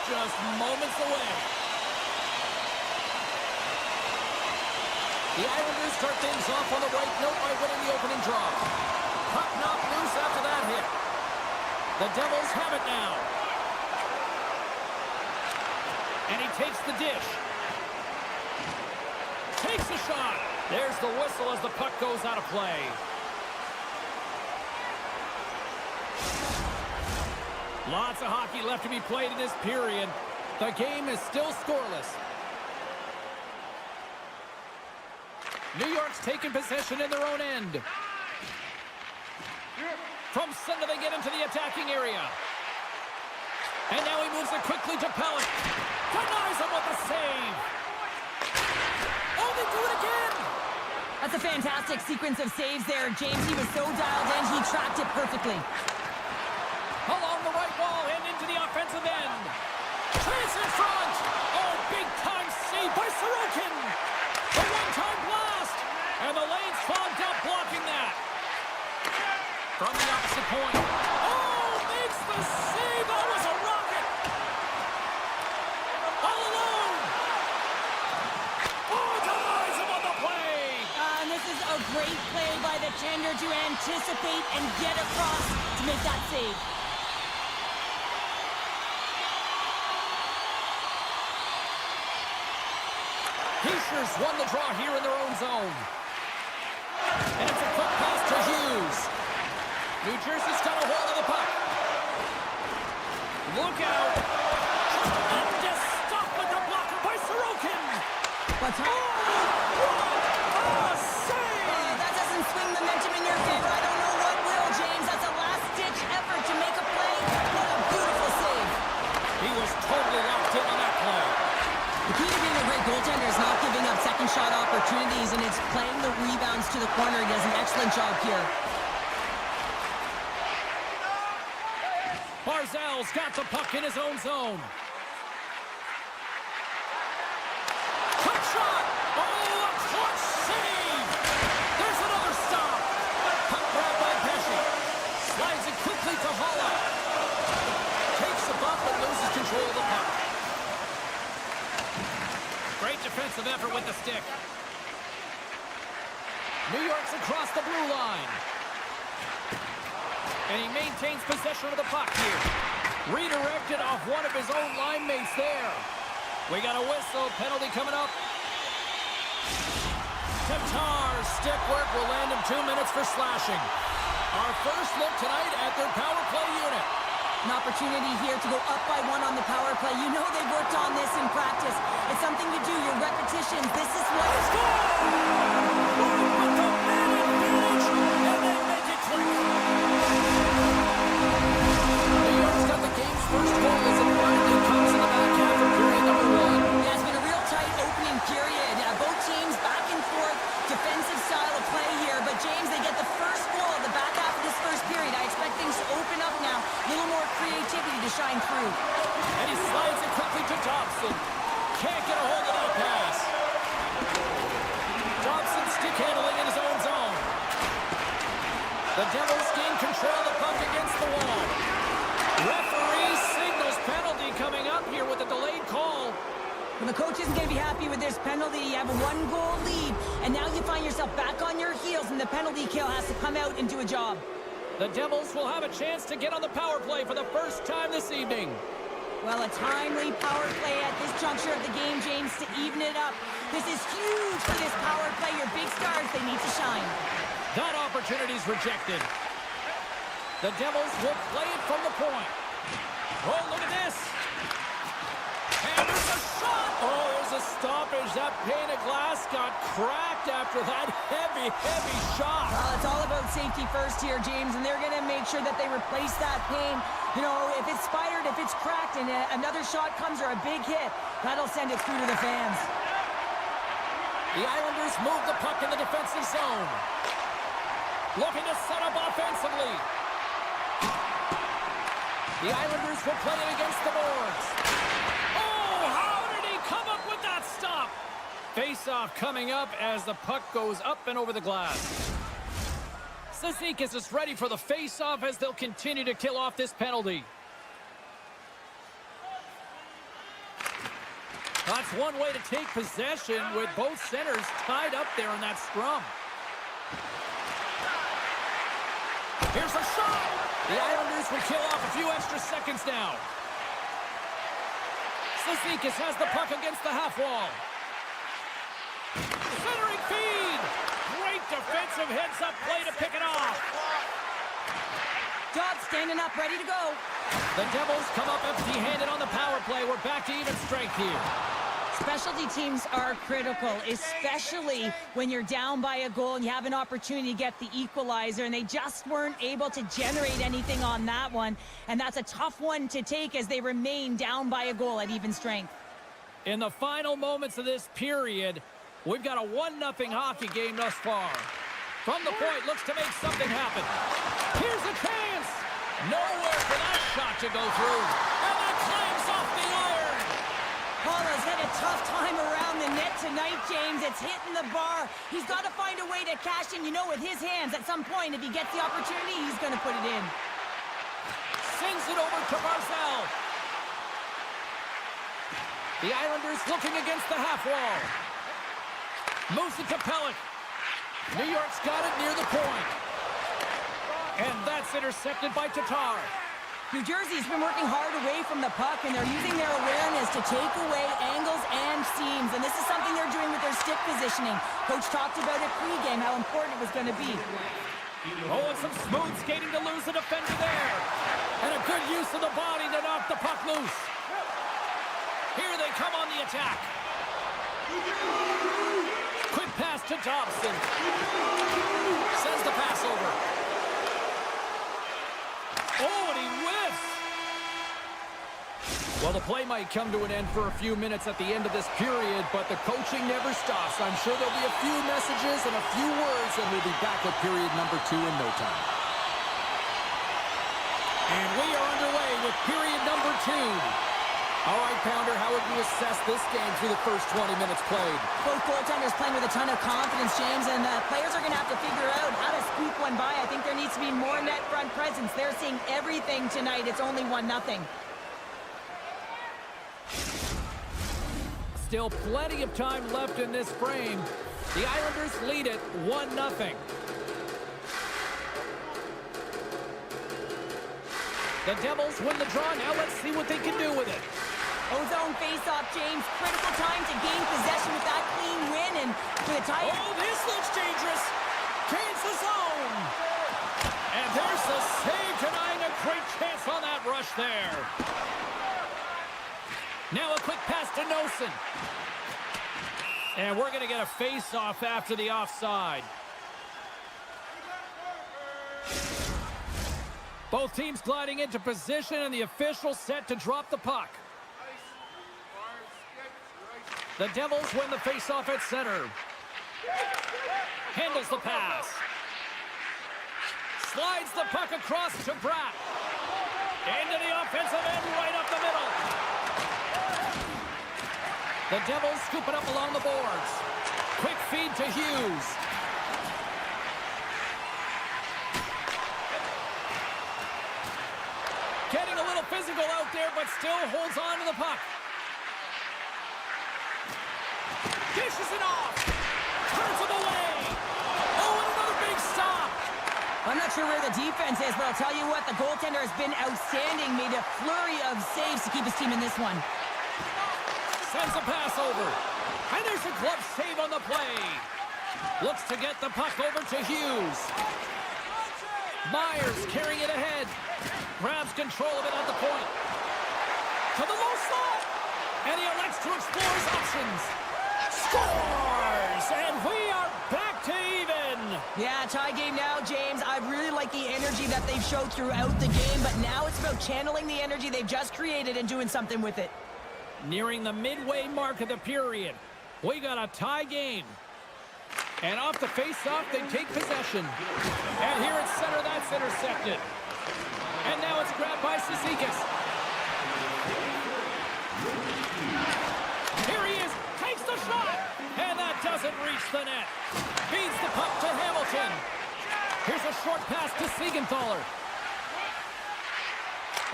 just moments away. The Islanders start things off on the right note by winning the opening draw. Puck knocked loose after that hit. The Devils have it now. And he takes the dish. Takes the shot. There's the whistle as the puck goes out of play. Lots of hockey left to be played in this period. The game is still scoreless. New York's taking possession in their own end. From center they get into the attacking area. And now he moves it quickly to Pellet. Denies him with the save. Oh, they do it again. That's a fantastic sequence of saves there. James, he was so dialed in, he tracked it perfectly. Along the right wall and into the offensive end. Chase in front. Oh, big-time save by Sorokin. A one-time blast. And the lane's fogged up blocking that. From the opposite point. Oh, makes the save. That was a rocket. All alone. Oh, denies him on the play. And this is a great play by the tender to anticipate and get across to make that save. Pacers won the draw here in their own zone. And it's a quick pass to Hughes. New Jersey's got a hold of the puck. Look out. Tremendous stop with the blocker by Sorokin. What's Oh, what a save. That doesn't swing momentum in your favor. I don't know what will, James. That's a last-ditch effort to make a play. What a beautiful save. He was totally locked in on that play. The key to being a great goaltender is not giving up second shot opportunities, and it's playing the rebounds to the corner. He does an excellent job here. Barzal's got the puck in his own zone. Quick shot! Oh, a clutch save! There's another stop! Puck grabbed by Pesci. Slides it quickly to Holla. Takes the bump and loses control of the puck. Great defensive effort with the stick. New York's across the blue line. And he maintains possession of the puck here. Redirected off one of his own line mates there. We got a whistle. Penalty coming up. Tatar's stick work will land him 2 minutes for slashing. Our first look tonight at their power play unit. An opportunity here to go up by one on the power play. You know they've worked on this in practice. It's something you do, your repetitions. This is what is good. With the man advantage, and they make it click. New York's got the game's first goal as it finally comes in the back half of period number 1. Yeah, it's been a real tight opening period. Both teams back and forth, defensive style of play here. But James, they get the first goal of the back half of this first period. I expect things to open up now. A little more creativity to shine through. And he slides it quickly to Dobson. Can't get a hold of that pass. Dobson stick handling in his own zone. The Devils gain control of the puck against the wall. Referee signals penalty coming up here with a delayed call. Well, the coach isn't going to be happy with this penalty. You have a one-goal lead, and now you find yourself back on your heels, and the penalty kill has to come out and do a job. The Devils will have a chance to get on the power play for the first time this evening. Well, a timely power play at this juncture of the game, James, to even it up. This is huge for this power play. Your big stars, they need to shine. That opportunity's rejected. The Devils will play it from the point. Oh, look at this. And there's a shot. Oh, there's a stoppage. That pane of glass got cracked after that heavy, heavy shot. Well, it's all about safety first here, James, and they're going to make sure that they replace that pane. You know, if it's spidered, if it's cracked, and another shot comes or a big hit, that'll send it through to the fans. The Islanders move the puck in the defensive zone. Looking to set up offensively. The Islanders will play it against the boards. Oh, how did he come up with that stop? Face-off coming up as the puck goes up and over the glass. Cizikas is ready for the face-off as they'll continue to kill off this penalty. That's one way to take possession with both centers tied up there in that scrum. Here's a shot. The Islanders will kill off a few extra seconds now. Cizikas has the puck against the half wall. Centering feed. Great defensive heads-up play to pick it off. Dodd standing up, ready to go. The Devils come up empty-handed on the power play. We're back to even strength here. Specialty teams are critical, especially when you're down by a goal and you have an opportunity to get the equalizer, and they just weren't able to generate anything on that one. And that's a tough one to take as they remain down by a goal at even strength. In the final moments of this period, we've got a 1-0 hockey game thus far. From the point, looks to make something happen. Here's a chance. Nowhere for that shot to go through. And that climbs off the iron. Paula's had a tough time around the net tonight, James. It's hitting the bar. He's got to find a way to cash in, with his hands. At some point, if he gets the opportunity, he's going to put it in. Sends it over to Barzal. The Islanders looking against the half wall. Moves it to Pellick. New York's got it near the point. And that's intercepted by Tatar. New Jersey's been working hard away from the puck, and they're using their awareness to take away angles and seams. And this is something they're doing with their stick positioning. Coach talked about it pregame, how important it was going to be. Oh, and some smooth skating to lose the defender there. And a good use of the body to knock the puck loose. Here they come on the attack. Quick pass to Dobson. Sends the pass over. Oh, and he whiffs. Well, the play might come to an end for a few minutes at the end of this period, but the coaching never stops. I'm sure there'll be a few messages and a few words, and we'll be back at period number 2 in no time. And we are underway with period number 2. All right, Pounder, how would you assess this game through the first 20 minutes played? Both goaltenders playing with a ton of confidence, James, and players are going to have to figure out how to squeak one by. I think there needs to be more net front presence. They're seeing everything tonight. It's only 1-0. Still plenty of time left in this frame. The Islanders lead it 1-0. The Devils win the draw. Now let's see what they can do with it. Ozone face-off, James. Critical time to gain possession with that clean win, and for the tie. Oh, this looks dangerous. Gains the zone. And there's the save denying a great chance on that rush there. Now a quick pass to Nosen. And we're going to get a face-off after the offside. Both teams gliding into position, and the official set to drop the puck. The Devils win the face-off at center. Handles the pass. Slides the puck across to Bratt. Into the offensive end, right up the middle. The Devils scoop it up along the boards. Quick feed to Hughes. Getting a little physical out there, but still holds on to the puck. Dishes it off. Turns it away. Oh, and another big stop. I'm not sure where the defense is, but I'll tell you what, the goaltender has been outstanding. Made a flurry of saves to keep his team in this one. Sends a pass over. And there's a glove save on the play. Looks to get the puck over to Hughes. Myers carrying it ahead. Grabs control of it at the point. To the low slot. And he elects to explore his options. Scores! And we are back to even. Yeah, tie game now, James. I really like the energy that they've showed throughout the game, but now it's about channeling the energy they've just created and doing something with it. Nearing the midway mark of the period. We got a tie game. And off the face-off, they take possession. And here at center, that's intercepted. And now it's grabbed by Cizikas. Here he is, takes the shot. And that doesn't reach the net. Feeds the puck to Hamilton. Here's a short pass to Siegenthaler.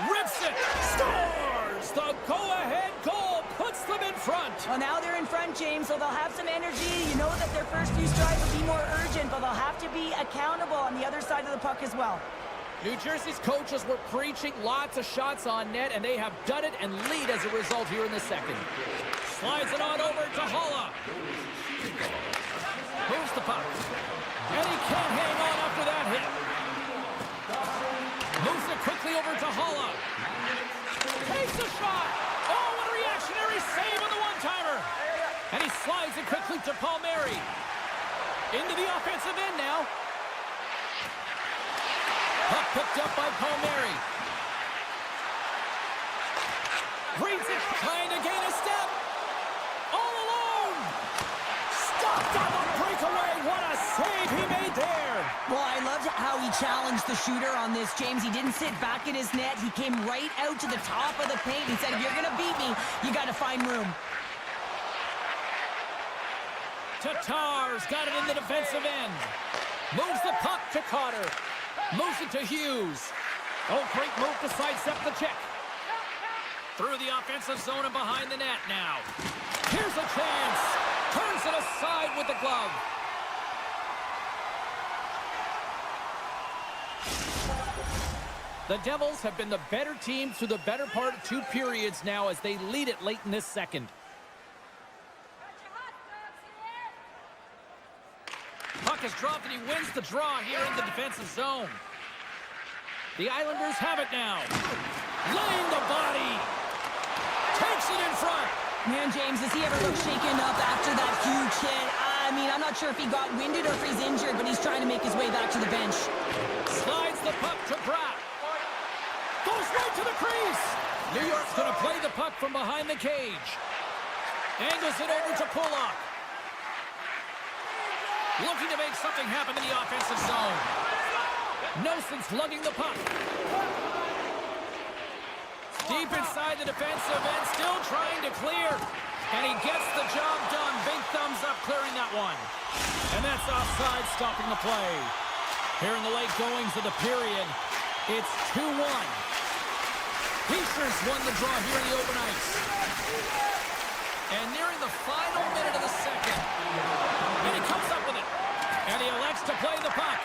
Rips it, scores! The go-ahead goal puts them in front. Well, now they're in front, James, so they'll have some energy. You know that their first few strides will be more urgent, but they'll have to be accountable on the other side of the puck as well. New Jersey's coaches were preaching lots of shots on net, and they have done it and lead as a result here in the second. Slides it on over to Holla. Moves the puck. And he can't hang on after that hit. Moves it quickly over to Holla. Takes a shot. Oh, what a reactionary save on the one-timer. And he slides it quickly to Palmieri. Into the offensive end now. Puck picked up by Palmieri. Reads it, trying to gain a step. All alone. Stopped on the breakaway. What a save he made there. Well, I loved how he challenged the shooter on this, James. He didn't sit back in his net. He came right out to the top of the paint. He said, if you're going to beat me, you got to find room. Tatar's got it in the defensive end. Moves the puck to Cotter. Moves it to Hughes. Oh, great move to sidestep the check. Through the offensive zone and behind the net now. Here's a chance. Turns it aside with the glove. The Devils have been the better team through the better part of 2 periods now as they lead it late in this second. Puck is dropped and he wins the draw here in the defensive zone. The Islanders have it now. Laying the body. Takes it in front. Man, James, does he ever look shaken up after that huge hit? I mean, I'm not sure if he got winded or if he's injured, but he's trying to make his way back to the bench. Slides the puck to Pratt. Goes right to the crease. New York's going to play the puck from behind the cage. Angles it over to Pulock. Looking to make something happen in the offensive zone. Nelson's lugging the puck. Deep inside the defensive end, still trying to clear. And he gets the job done. Big thumbs up clearing that one. And that's offside, stopping the play. Here in the late goings of the period, it's 2-1. Pacers won the draw here in the open ice. And nearing the final minute of the second. And he comes up with it. And he elects to play the puck.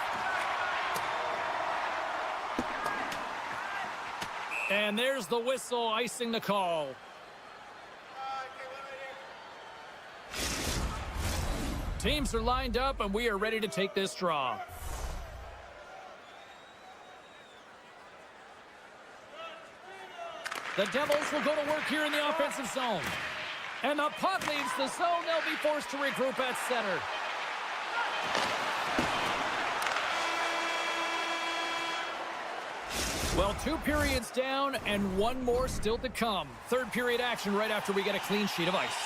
And there's the whistle icing the call. Teams are lined up and we are ready to take this draw. The Devils will go to work here in the offensive zone. And the puck leaves the zone. They'll be forced to regroup at center. Well, 2 periods down and 1 more still to come. 3rd period action right after we get a clean sheet of ice.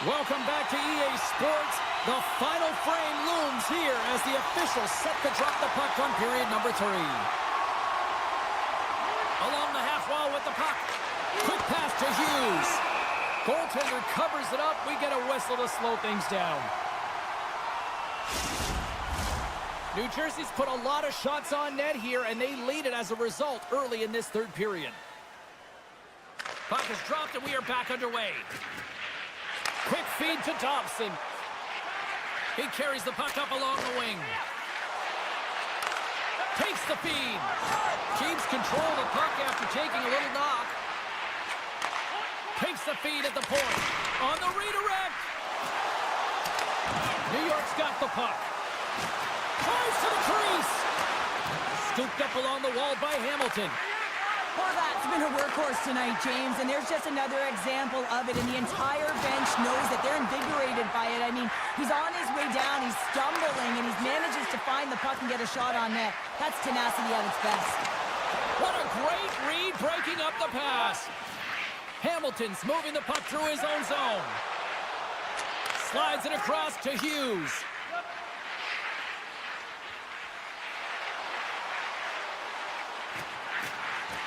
Welcome back to EA Sports. The final frame looms here as the officials set to drop the puck on period number 3. Along the half wall with the puck. Quick pass to Hughes. Goaltender covers it up. We get a whistle to slow things down. New Jersey's put a lot of shots on net here, and they lead it as a result early in this 3rd period. Puck is dropped, and we are back underway. Quick feed to Dobson. He carries the puck up along the wing. Takes the feed. Keeps control of the puck after taking a little knock. Takes the feed at the point. On the redirect. New York's got the puck. Tries to the crease. Scooped up along the wall by Hamilton. Well, that's been a workhorse tonight, James, and there's just another example of it, and the entire bench knows that they're invigorated by it. I mean, he's on his way down, he's stumbling, and he manages to find the puck and get a shot on net. That's tenacity at its best. What a great read, breaking up the pass. Hamilton's moving the puck through his own zone. Slides it across to Hughes.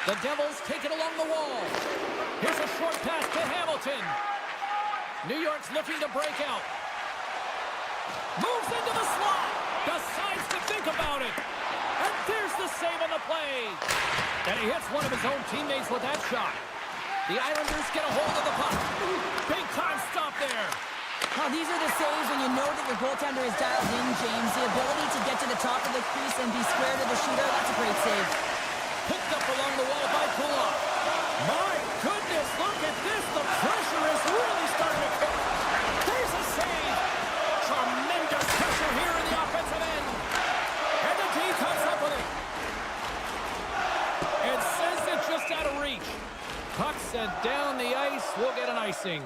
The Devils take it along the wall. Here's a short pass to Hamilton. New York's looking to break out. Moves into the slot. Decides to think about it. And there's the save on the play. And he hits one of his own teammates with that shot. The Islanders get a hold of the puck. Big time stop Oh, these are the saves when you know that your goaltender is dialed in, James. The ability to get to the top of the crease and be square to the shooter, that's a great save. Picked up along the wall by Kulak. My goodness, look at this. The pressure is really starting to cook. There's a save. Tremendous pressure here in the offensive end. And the D comes up with it. It sends it just out of reach. Puck sent down the ice. We'll get an icing.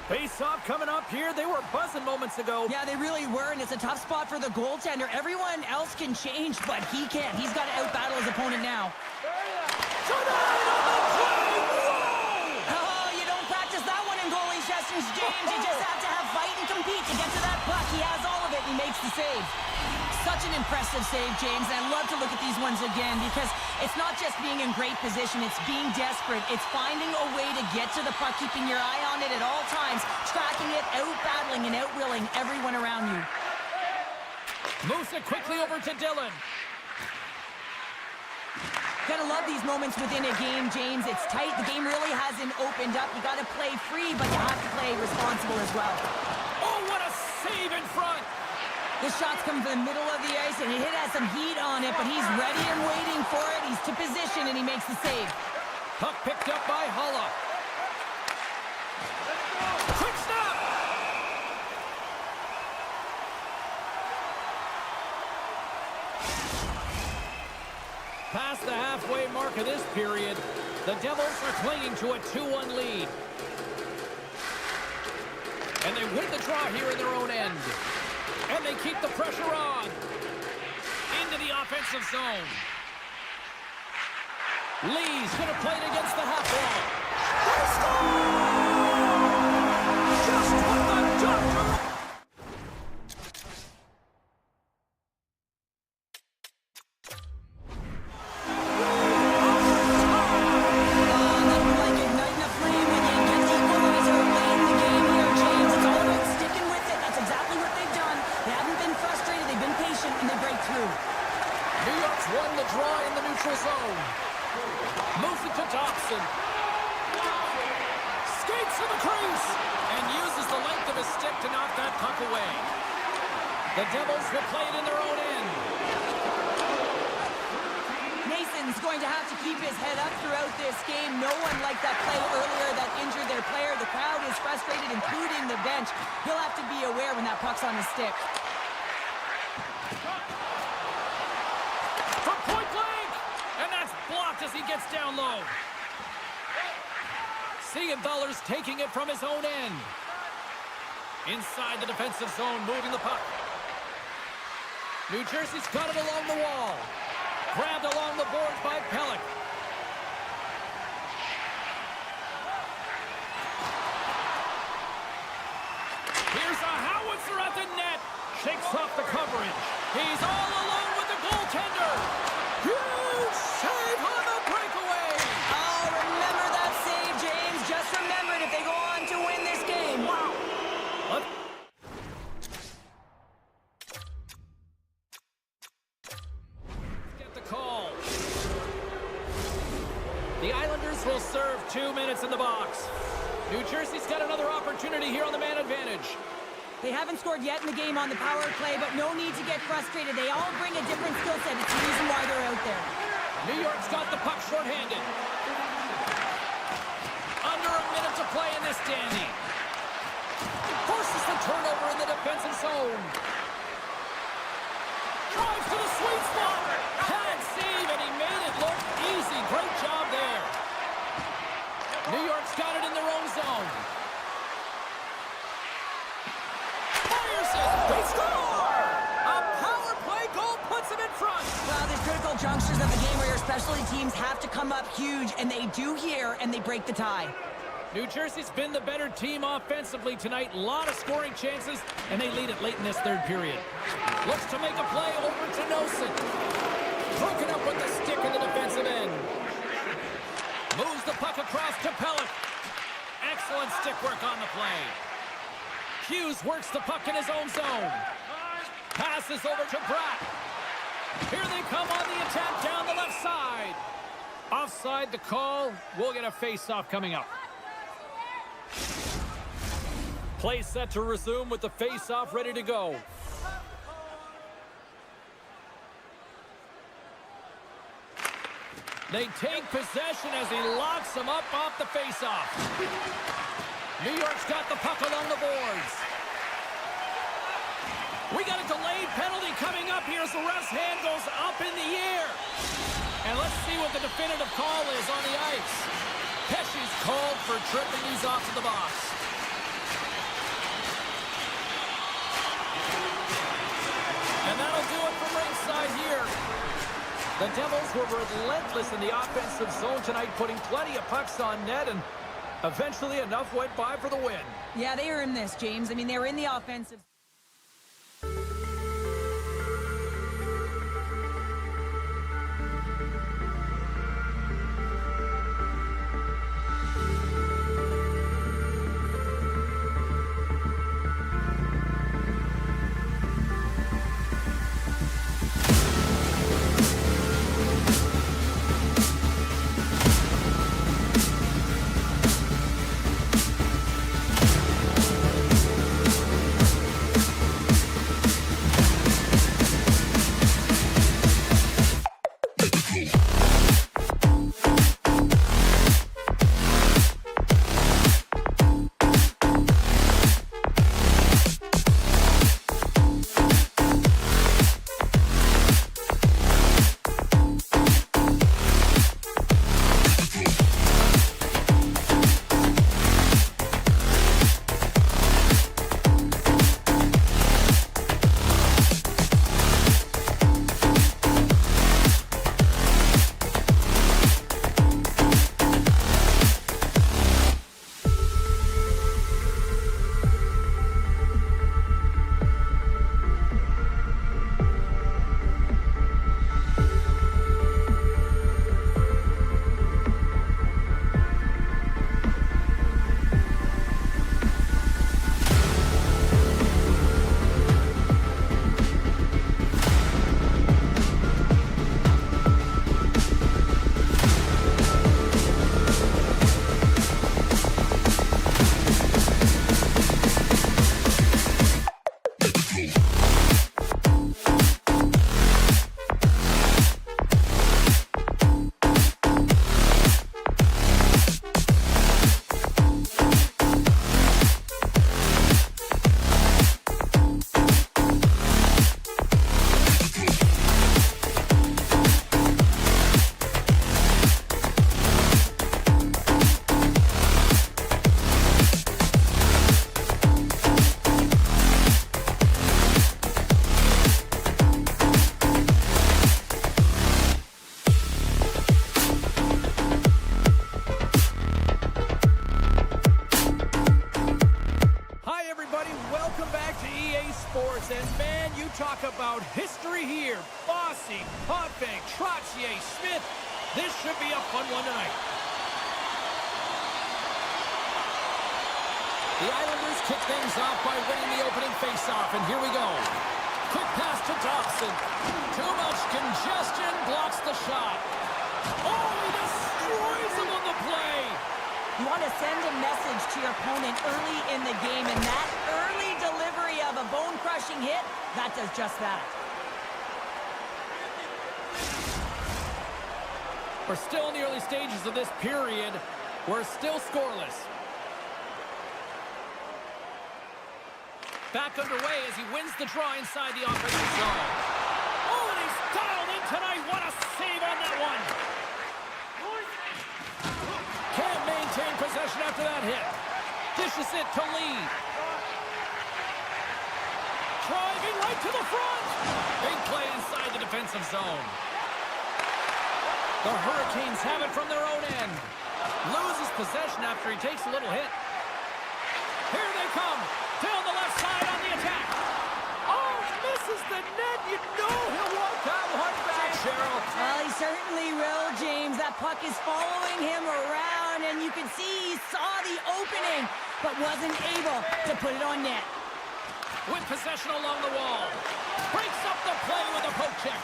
Face-off coming up here. They were buzzing moments ago. Yeah, they really were, and it's a tough spot for the goaltender. Everyone else can change, but he can't. He's got to out-battle his opponent now. Tonight on the play! Whoa! Oh, you don't practice that one in goalie sessions, James. You just have to have fight and compete to get to that puck. He has all of it, and he makes the save. Such an impressive save, James, and I love to look at these ones again because it's not just being in great position, it's being desperate. It's finding a way to get to the puck, keeping your eye on it at all times, tracking it, out-battling and out-willing everyone around you. Moves it quickly over to Dylan. Gotta love these moments within a game, James. It's tight. The game really hasn't opened up. You gotta play free, but you have to play responsible as well. Oh, what a save in front! This shot's coming from the middle of the ice, and it has some heat on it, but he's ready and waiting for it. He's to position, and he makes the save. Puck picked up by Holla. Quick stop! Past the halfway mark of this period, the Devils are clinging to a 2-1 lead. And they win the draw here in their own end. And they keep the pressure on. Into the offensive zone. Lee's going to play it against the half wall. They score! Just what the doctor... The Devils will play it in their own end. Mason's going to have to keep his head up throughout this game. No one liked that play earlier that injured their player. The crowd is frustrated, including the bench. He'll have to be aware when that puck's on his stick. From point blank! And that's blocked as he gets down low. Siegenthaler's taking it from his own end. Inside the defensive zone, moving the puck. New Jersey's got it along the wall. Grabbed along the boards by Pellick. Here's a howitzer at the net. Shakes off the coverage. He's all alone with the goaltender. Huge save on the breakaway. Oh, remember that save, James. Just remember it if they go on to win this game. Wow. The Islanders will serve 2 minutes in the box. New Jersey's got another opportunity here on the man advantage. They haven't scored yet in the game on the power play, but no need to get frustrated. They all bring a different skill set. It's the reason why they're out there. New York's got the puck shorthanded. Under a minute to play in this dandy. Forces the turnover in the defensive zone. Drives to the sweet spot. Can't save, and he made it look easy. Great job there. New York's got it in their own zone. Fires it. They score! A power play goal puts them in front. Well, there's critical junctures of the game where your specialty teams have to come up huge, and they do here, and they break the tie. New Jersey's been the better team offensively tonight. A lot of scoring chances, and they lead it late in this third period. Looks to make a play over to Nosen. Broken up with the stick in the defensive end. Moves the puck across to Pellick. Excellent stick work on the play. Hughes works the puck in his own zone. Passes over to Bratt. Here they come on the attack down the left side. Offside the call. We'll get a face-off coming up. Play set to resume with the face-off ready to go. They take possession as he locks them up off the face-off. New York's got the puck along the boards. We got a delayed penalty coming up here as the ref's hand goes up in the air. And let's see what the definitive call is on the ice. Pesci's called for tripping these off to the box. And that'll do it from ringside here. The Devils were relentless in the offensive zone tonight, putting plenty of pucks on net, and eventually enough went by for the win. Yeah, they earned this, James. I mean, they were in the offensive. Talk about history here. Bossy, Potvin, Trottier, Smith. This should be a fun one tonight. The Islanders kick things off by winning the opening faceoff, and here we go. Quick pass to Dobson. Too much congestion blocks the shot. Oh, he destroys him on the play. You want to send a message to your opponent early in the game, and that early delivery of a bone-crushing hit, that does just that. We're still in the early stages of this period. We're still scoreless. Back underway as he wins the draw inside the offensive zone. Oh, and he's dialed in tonight. What a save on that one. Can't maintain possession after that hit. Dishes it to Lee. Driving right to the front. Big play inside the defensive zone. The Hurricanes have it from their own end. Loses possession after he takes a little hit. Here they come. Down the left side on the attack. Oh, misses the net. You know he'll walk that one back, Cheryl. Well, he certainly will, James. That puck is following him around, and you can see he saw the opening, but wasn't able to put it on net. With possession along the wall. Breaks up the play with a poke check.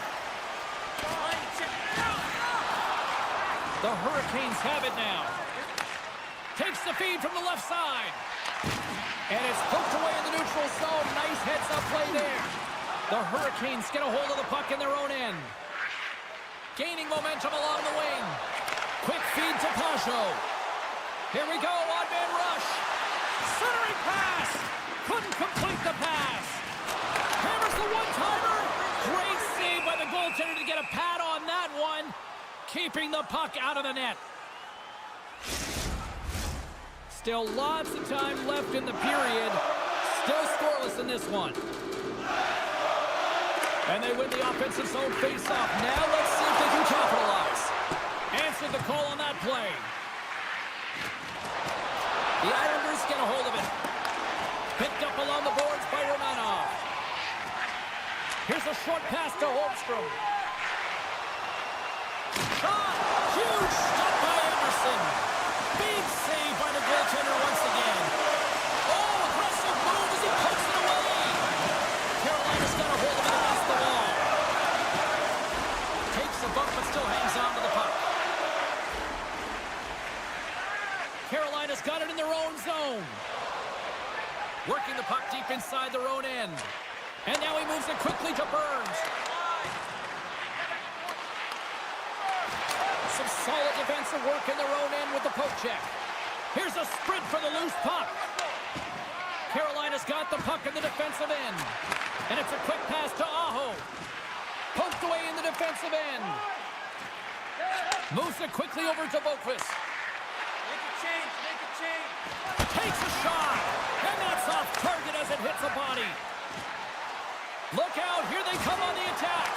The Hurricanes have it now. Takes the feed from the left side. And it's poked away in the neutral zone. Nice heads-up play there. The Hurricanes get a hold of the puck in their own end. Gaining momentum along the wing. Quick feed to Pajot. Here we go, odd-man rush. Centering pass. Couldn't complete the pass. Hammers the one-timer. Great save by the goaltender to get a pad on that one. Keeping the puck out of the net. Still lots of time left in the period. Still scoreless in this one. And they win the offensive zone face-off. Now let's see if they can capitalize. Answered the call on that play. The Islanders get a hold of it. Picked up along the boards by Romanov. Here's a short pass to Holmstrom. Shot! Huge stop by Anderson. Big save by the goaltender once again. Oh, aggressive move as he puts it away. Carolina's got a hold of it against the wall. Takes a bump but still hangs on to the puck. Carolina's got it in their own zone. Working the puck deep inside their own end. And now he moves it quickly to Burns. Some solid defensive work in their own end with the poke check. Here's a sprint for the loose puck. Carolina's got the puck in the defensive end. And it's a quick pass to Aho. Poked away in the defensive end. Moves it quickly over to Boqvist. Make a change. Takes a shot. And that's off target as it hits a body. Look out. Here they come on the attack.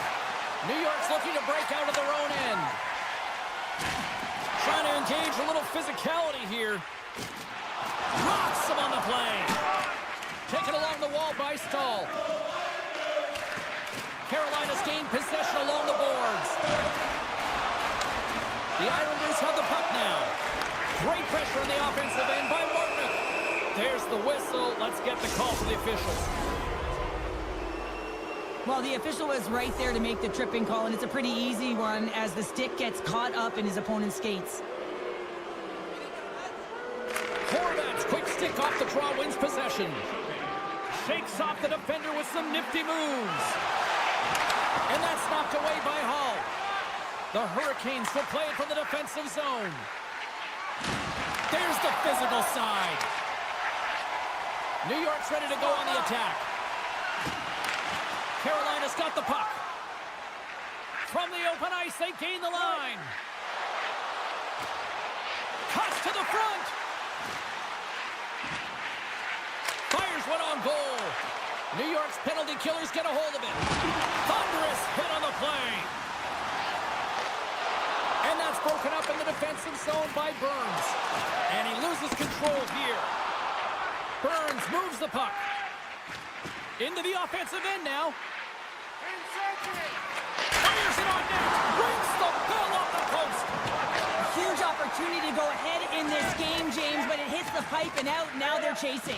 New York's looking to break out of their own end. Trying to engage a little physicality here. Rocks him on the play. Taken along the wall by Stahl. Carolina's gained possession along the boards. The Islanders have the puck now. Great pressure on the offensive end by Martinook. There's the whistle. Let's get the call from the officials. Well, the official was right there to make the tripping call, and it's a pretty easy one as the stick gets caught up in his opponent's skates. Horvat's quick stick off the draw wins possession. Shakes off the defender with some nifty moves. And that's knocked away by Hall. The Hurricanes will play it from the defensive zone. There's the physical side. New York's ready to go on the attack. Carolina's got the puck. From the open ice, they gain the line. Cuts to the front. Fires one on goal. New York's penalty killers get a hold of it. Thunderous hit on the play. And that's broken up in the defensive zone by Burns. And he loses control here. Burns moves the puck. Into the offensive end now. Fires it on net. Rings the bell off the post. Huge opportunity to go ahead in this game, James, but it hits the pipe and out. Now they're chasing.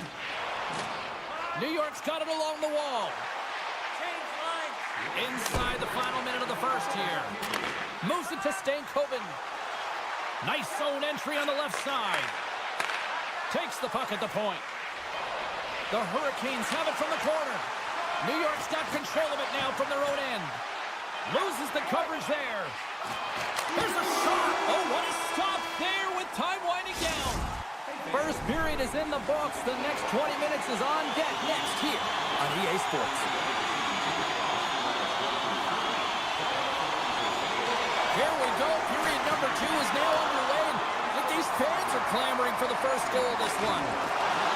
New York's got it along the wall. Inside the final minute of the first here. Moves it to Stankoven. Nice zone entry on the left side. Takes the puck at the point. The Hurricanes have it from the corner. New York's got control of it now from their own end. Loses the coverage there. Here's a shot. Oh, what a stop there with time winding down. First period is in the books. The next 20 minutes is on deck next here on EA Sports. Here we go. Period number 2 is now underway. And these fans are clamoring for the first goal of this one.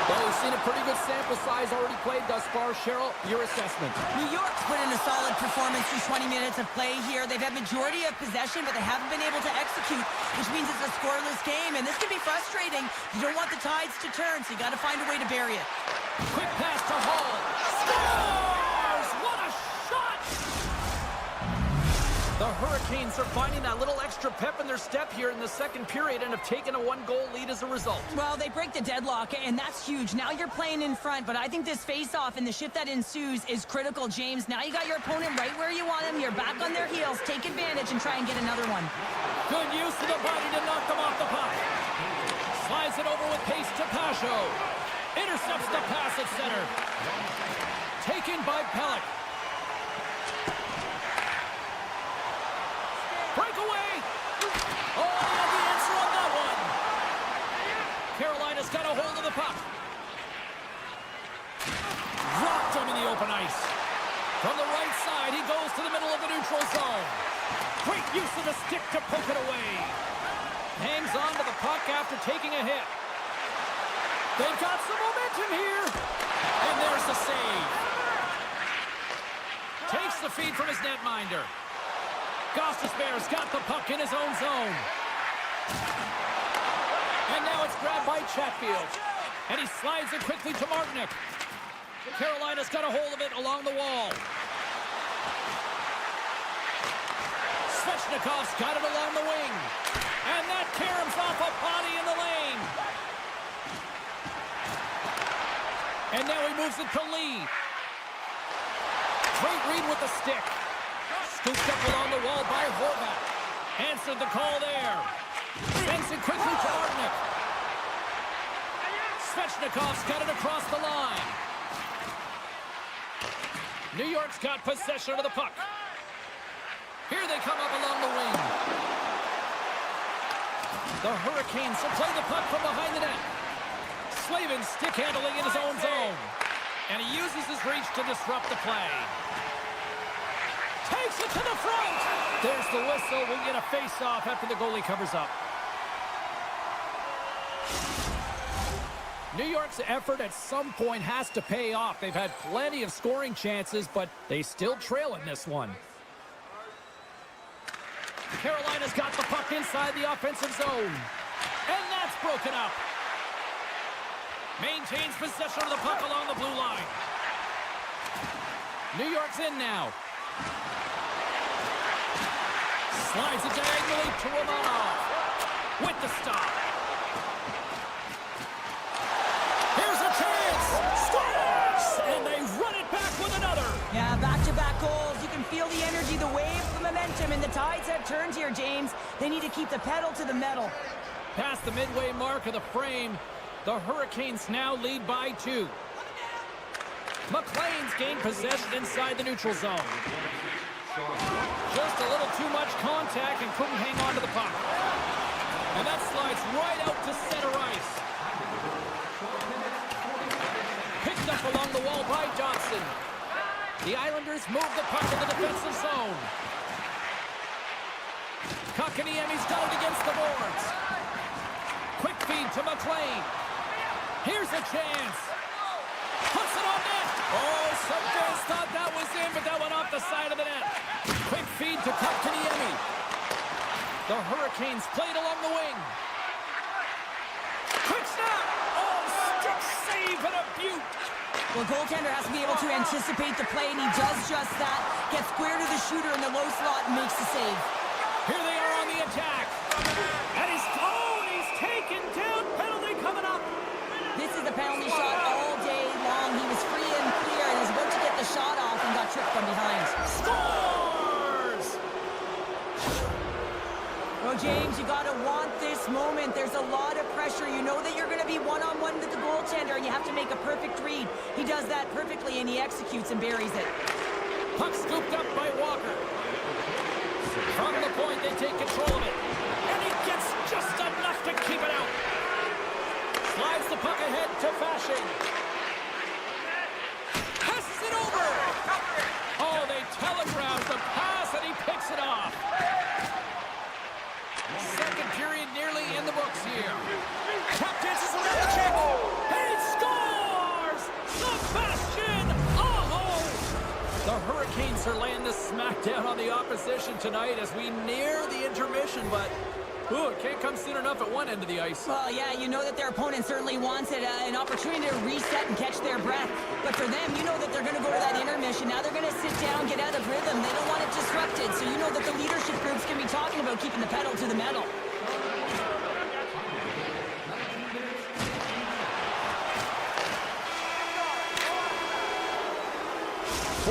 Well, we've seen a pretty good sample size already played thus far. Cheryl, your assessment. New York's put in a solid performance through 20 minutes of play here. They've had majority of possession, but they haven't been able to execute, which means it's a scoreless game, and this can be frustrating. You don't want the tides to turn, so you got to find a way to bury it. Quick pass to Hall. Scores! What a shot! The Hurricanes are finding that little extra pep in their step here in the second period and have taken a 1-goal lead as a result. Well, they break the deadlock, and that's huge. Now you're playing in front, but I think this face-off and the shift that ensues is critical, James. Now you got your opponent right where you want them. You're back on their heels. Take advantage and try and get another one. Good use of the body to knock them off the puck. Slides it over with pace to Pajot. Intercepts the pass at center. Taken by Pellick. Breakaway. Oh, they have the answer on that one. Carolina's got a hold of the puck. Dropped him in the open ice. From the right side, he goes to the middle of the neutral zone. Great use of the stick to poke it away. Hangs on to the puck after taking a hit. They've got some momentum here. And there's the save. Takes the feed from his netminder. Gostisbehere's got the puck in his own zone. And now it's grabbed by Chatfield. And he slides it quickly to Martinick. Carolina's got a hold of it along the wall. Svechnikov's got it along the wing. And that caroms off a body in the lane. And now he moves it to Lee. Great read with the stick. Scooped up along the wall by Horvat. Answered the call there. Sends it quickly to Martinick. Svechnikov's got it across the line. New York's got possession of the puck. Here they come up along the wing. The Hurricanes will play the puck from behind the net. Slavin stick handling in his own zone. And he uses his reach to disrupt the play. Takes it to the front. There's the whistle. We'll get a face-off after the goalie covers up. New York's effort at some point has to pay off. They've had plenty of scoring chances, but they still trail in this one. Carolina's got the puck inside the offensive zone. And that's broken up. Maintains possession of the puck along the blue line. New York's in now. Slides it diagonally to Romanov. With the stop. Here's a chance. Scores! And they run it back with another. Yeah, back-to-back goals. You can feel the energy, the wave, the momentum, and the tides have turned here, James. They need to keep the pedal to the metal. Past the midway mark of the frame, the Hurricanes now lead by 2. McLean's gained possession inside the neutral zone. Just a little too much contact and couldn't hang on to the puck. And that slides right out to center ice. Picked up along the wall by Johnson. The Islanders move the puck in the defensive zone. Kotkaniemi's got it against the boards. Quick feed to McLean. Here's a chance. Puts it on net. Oh, some fans thought that was in, but that went off the side of the net. Quick feed to Kotkaniemi. The Hurricanes played along the wing. Quick snap. Oh, stick save and a beaut. Well, goaltender has to be able to anticipate the play, and he does just that. Gets square to the shooter in the low slot and makes the save. Here they are on the attack. And he's taken down. Penalty coming up. This is the penalty shot all day long. He was free and clear and was about to get the shot off and got tripped from behind. Scores! Well, James, you got to want this moment. There's a lot of pressure. You know that you're going to be one-on-one with the goaltender, and you have to make a perfect read. He does that perfectly, and he executes and buries it. Puck scooped up by Walker. From the point, they take control of it. And he gets just enough to keep it out. Slides the puck ahead to Fasching. Passes it over. Oh, they telegraphed the pass, and he picks it off. Second period nearly in the books here. Puck dances around the table. And he scores! Sebastian Aho! The Hurricanes are laying the smackdown on the opposition tonight as we near the intermission, but it can't come soon enough at one end of the ice. Well, yeah, you know that their opponent certainly wants it, an opportunity to reset and catch their breath. But for them, you know that they're going to go to that intermission. Now they're going to sit down, get out of rhythm. They don't want it disrupted. So you know that the leadership group's going to be talking about keeping the pedal to the metal.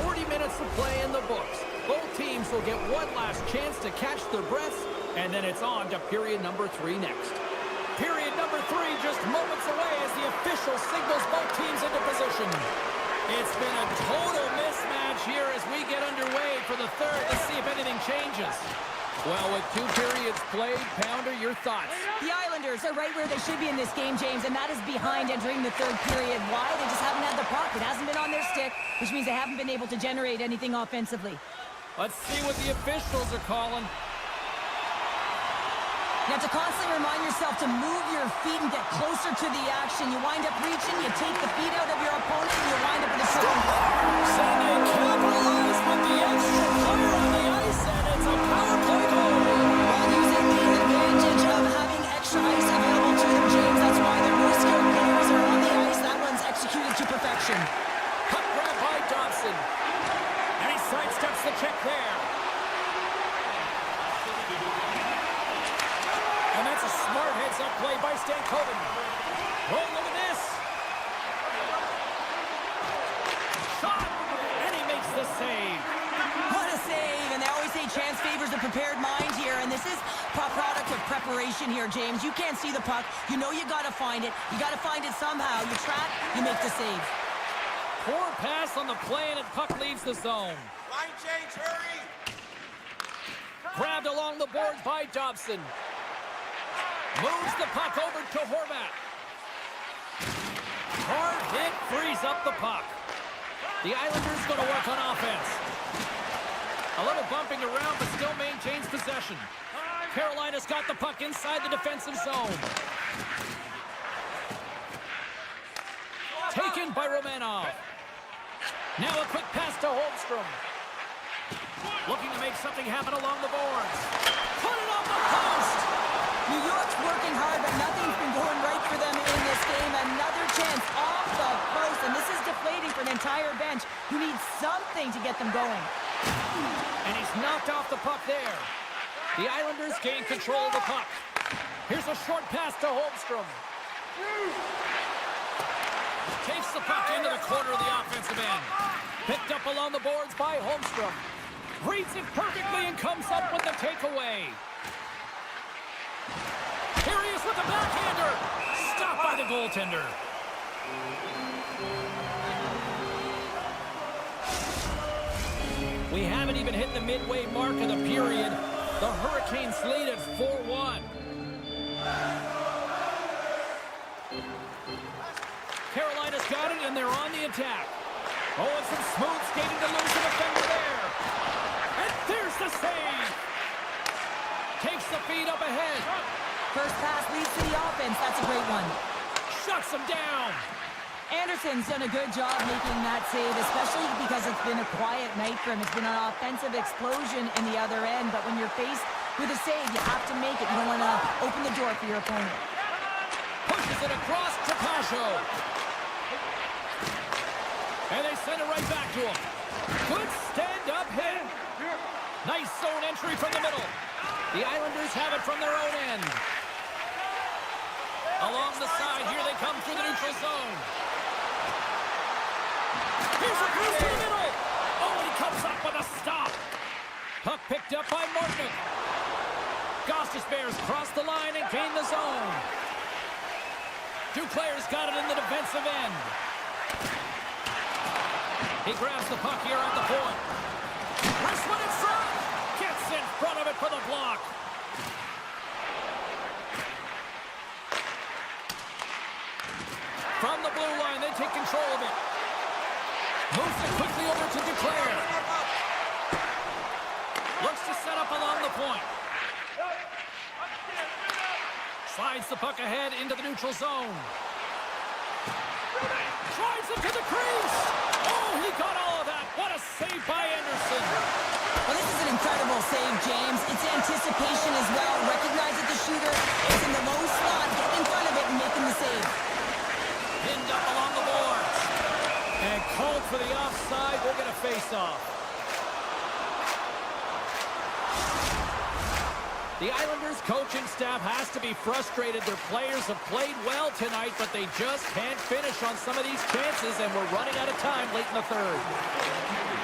40 minutes of play in the books. Both teams will get one last chance to catch their breaths, and then it's on to period number 3 next. Period number 3 just moments away as the official signals both changes. Well, with 2 periods played, Pounder, your thoughts? The Islanders are right where they should be in this game, James, and that is behind entering the 3rd period. Why? They just haven't had the puck. It hasn't been on their stick, which means they haven't been able to generate anything offensively. Let's see what the officials are calling. You have to constantly remind yourself to move your feet and get closer to the action. You wind up reaching, you take the feet out of your opponent, and you wind up with a triple. So they capitalize with the extra player on the ice, and it's a power play goal. While using the advantage of having extra ice available to them, James, that's why the more skilled players are on the ice. That one's executed to perfection. Puck grab by Dobson. And he sidesteps the check there. And that's a smart heads-up play by Stankoven. Oh, look at this. Shot, and he makes the save. What a save, and they always say chance favors a prepared mind here, and this is a product of preparation here, James. You can't see the puck. You know you got to find it. You got to find it somehow. You trap, you make the save. Poor pass on the play, and the puck leaves the zone. Line change, hurry! Grabbed along the boards by Dobson. Moves the puck over to Horvat. Hard hit frees up the puck. The Islanders going to work on offense. A little bumping around, but still maintains possession. Carolina's got the puck inside the defensive zone. Taken by Romanov. Now a quick pass to Holmstrom. Looking to make something happen along the boards. Put it on the post! New York's working hard, but nothing's been going right for them in this game. Another chance off the post, and this is deflating for an entire bench who needs something to get them going. And he's knocked off the puck there. The Islanders gain control of the puck. Here's a short pass to Holmstrom. Takes the puck into the corner of the offensive end. Picked up along the boards by Holmstrom. Reads it perfectly and comes up with the takeaway. Here he is with the backhander. Stopped by the goaltender. We haven't even hit the midway mark of the period. The Hurricanes lead at 4-1. Carolina's got it, and they're on the attack. Oh, and some smooth skating to lose the defender there. And there's the save. Takes the feed up ahead. First pass leads to the offense. That's a great one. Shuts him down. Anderson's done a good job making that save, especially because it's been a quiet night for him. It's been an offensive explosion in the other end, but when you're faced with a save, you have to make it. You don't want to open the door for your opponent. Pushes it across to Pasho. And they send it right back to him. Good stand-up hit. Nice zone entry from the middle. The Islanders have it from their own end. Along the side, here they come through the neutral zone. Here's a cross to the middle. Oh, and he comes up with a stop. Puck picked up by Martin. Gostis Bears cross the line and gain the zone. Duclair's got it in the defensive end. He grabs the puck here at the point. Wrist one in front. Gets in front of it for the block. From the blue line, they take control of it. Moves it quickly over to Duclair. Looks to set up along the point. Slides the puck ahead into the neutral zone. Drives it to the crease. Oh, he got all of that. What a save by Anderson. Well, this is an incredible save, James. It's anticipation as well. Recognizing the shooter is in the low slot, getting in front of it and making the save. Pinned up along the boards. And called for the offside. We'll get a face-off. The Islanders coaching staff has to be frustrated. Their players have played well tonight, but they just can't finish on some of these chances, and we're running out of time late in the third.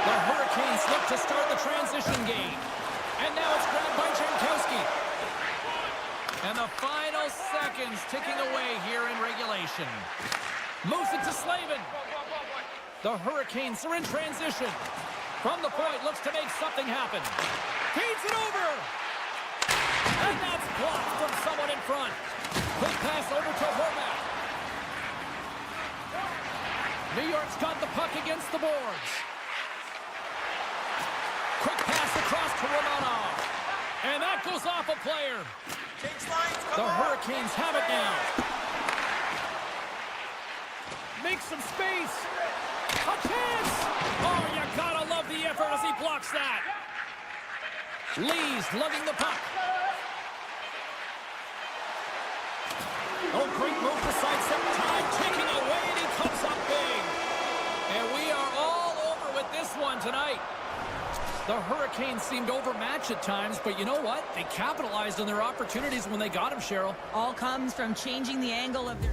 The Hurricanes look to start the transition game. And now it's grabbed by Jankowski. And the final seconds ticking away here in regulation. Moves it to Slavin. The Hurricanes are in transition. From the point, looks to make something happen. Feeds it over. And that's blocked from someone in front. Quick pass over to Horvath. New York's got the puck against the boards. Quick pass across to Romanov. And that goes off a player. Change lines, The come on. Hurricanes have it now. Make some space. A chance. Oh, you gotta love the effort as he blocks that. Lee's lugging the puck. Oh, great move to sidestep. Time ticking away, and he comes up big. And we are all over with this one tonight. The Hurricanes seemed overmatched at times, but you know what? They capitalized on their opportunities when they got them, Cheryl. All comes from changing the angle of their...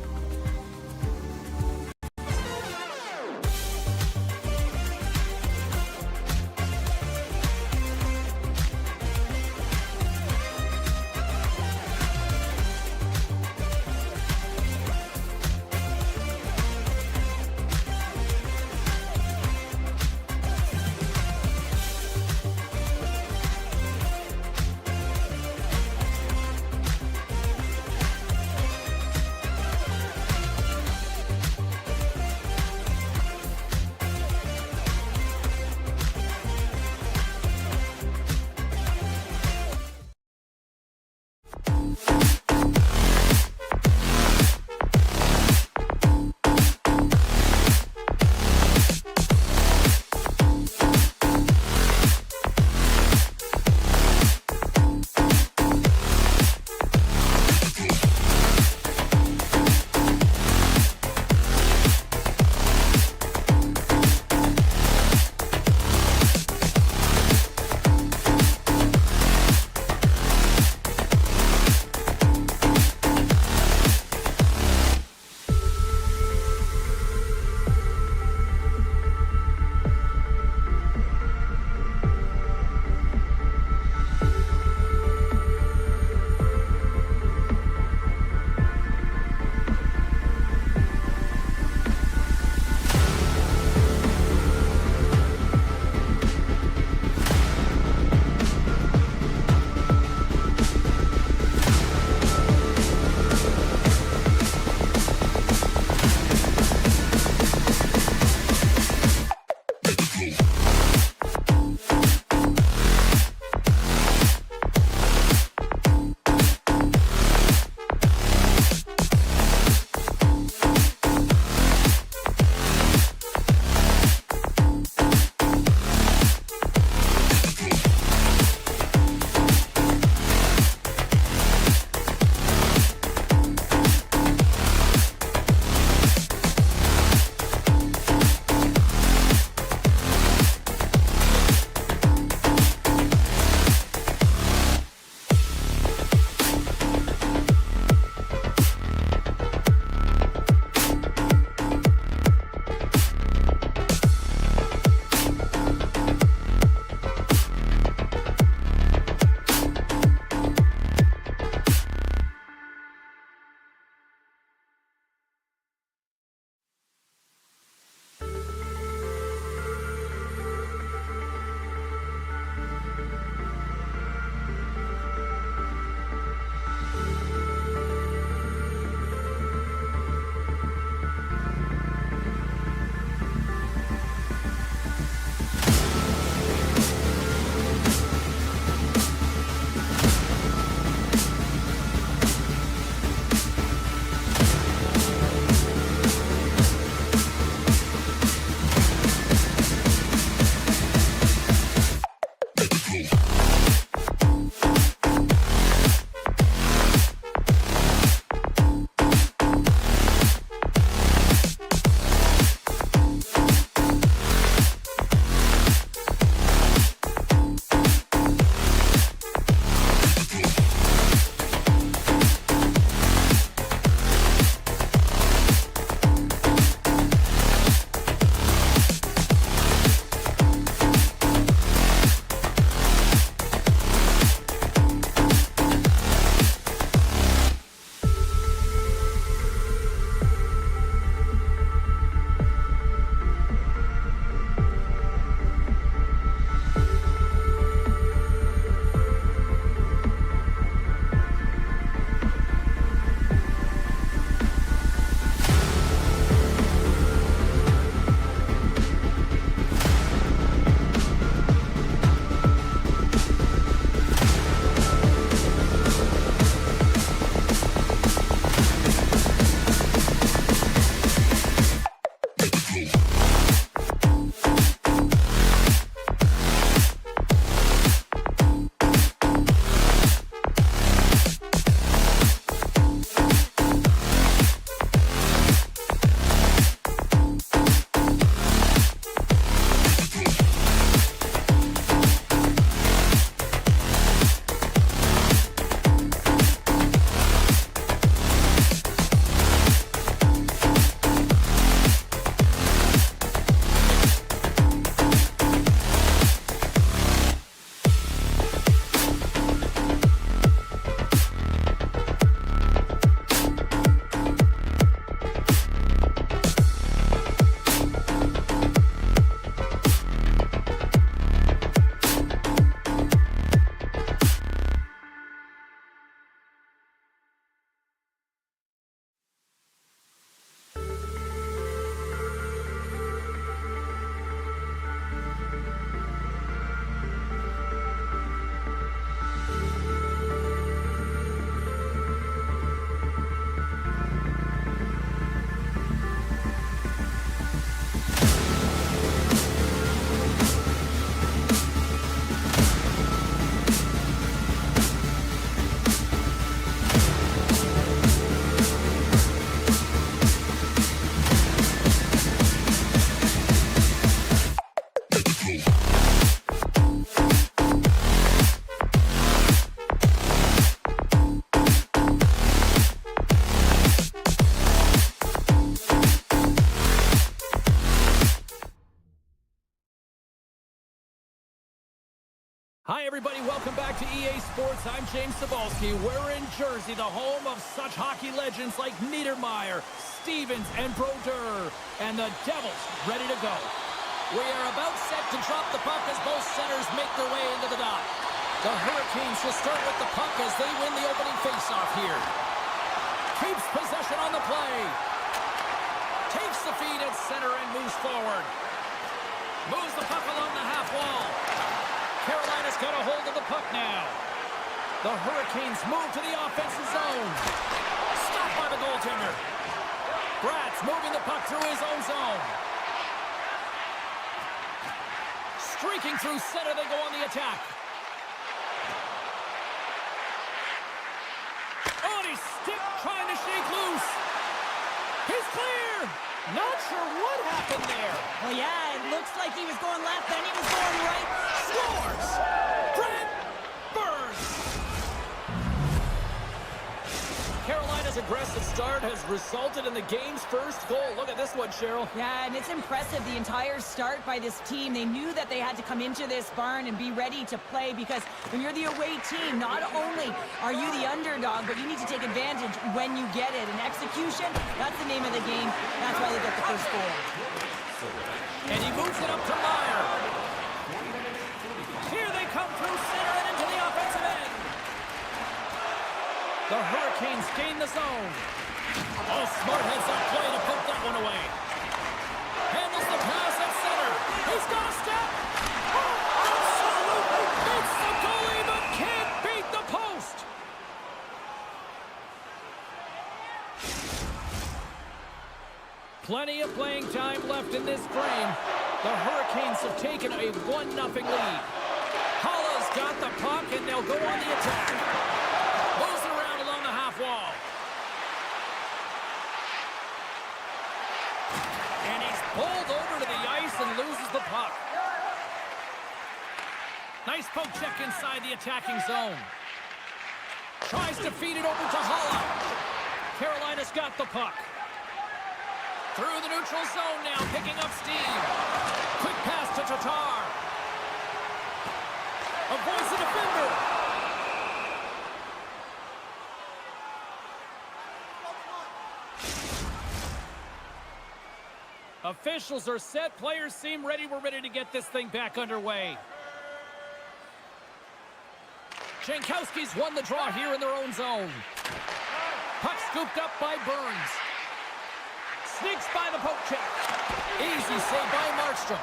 Hi, everybody. Welcome back to EA Sports. I'm James Cebulski. We're in Jersey, the home of such hockey legends like Niedermayer, Stevens, and Brodeur. And the Devils ready to go. We are about set to drop the puck as both centers make their way into the dot. The Hurricanes will start with the puck as they win the opening faceoff here. Keeps possession on the play. Takes the feed at center and moves forward. Moves the puck along the half wall. Carolina's got a hold of the puck now. The Hurricanes move to the offensive zone. Stopped by the goaltender. Bratz moving the puck through his own zone. Streaking through center, they go on the attack. On his stick, trying to shake loose. He's clear. Not sure what happened there. Well, yeah, it looks like he was going left, then he was going right. Scores! Brent Burns! Carolina's aggressive start has resulted in the game's first goal. Look at this one, Cheryl. Yeah, and it's impressive, the entire start by this team. They knew that they had to come into this barn and be ready to play because when you're the away team, not only are you the underdog, but you need to take advantage when you get it. And execution, that's the name of the game. That's why they get the first goal. And he moves it up to Meyer. Here they come through center and into the offensive end. The Hurricanes gain the zone. Oh, smart heads-up play to put that one away. Handles the pass at center. He's got a step. Oh, absolutely beats the goalie, but can't beat the post. Plenty of playing time left in this frame. The Hurricanes have taken a 1-0 lead. Holla's got the puck, and they'll go on the attack. Moves it around along the half wall. And he's pulled over to the ice and loses the puck. Nice poke check inside the attacking zone. Tries to feed it over to Holla. Carolina's got the puck. Through the neutral zone now, picking up steam. Quick pass to Tatar. Avoids the defender. Officials are set. Players seem ready. We're ready to get this thing back underway. Jankowski's won the draw here in their own zone. Puck scooped up by Burns. Sneaks by the poke check. Easy save by Markstrom.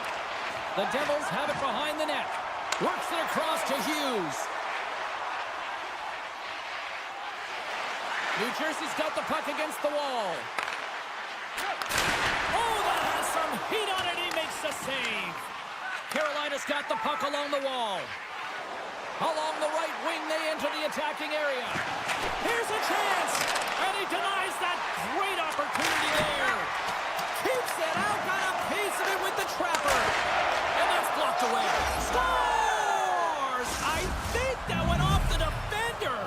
The Devils have it behind the net. Works it across to Hughes. New Jersey's got the puck against the wall. Oh, that has some heat on it. He makes the save. Carolina's got the puck along the wall. Along the right wing, they enter the attacking area. Here's a chance, and he denies that great opportunity there. Keeps it out, got a piece of it with the trapper. And that's blocked away. Scores! I think that went off the defender.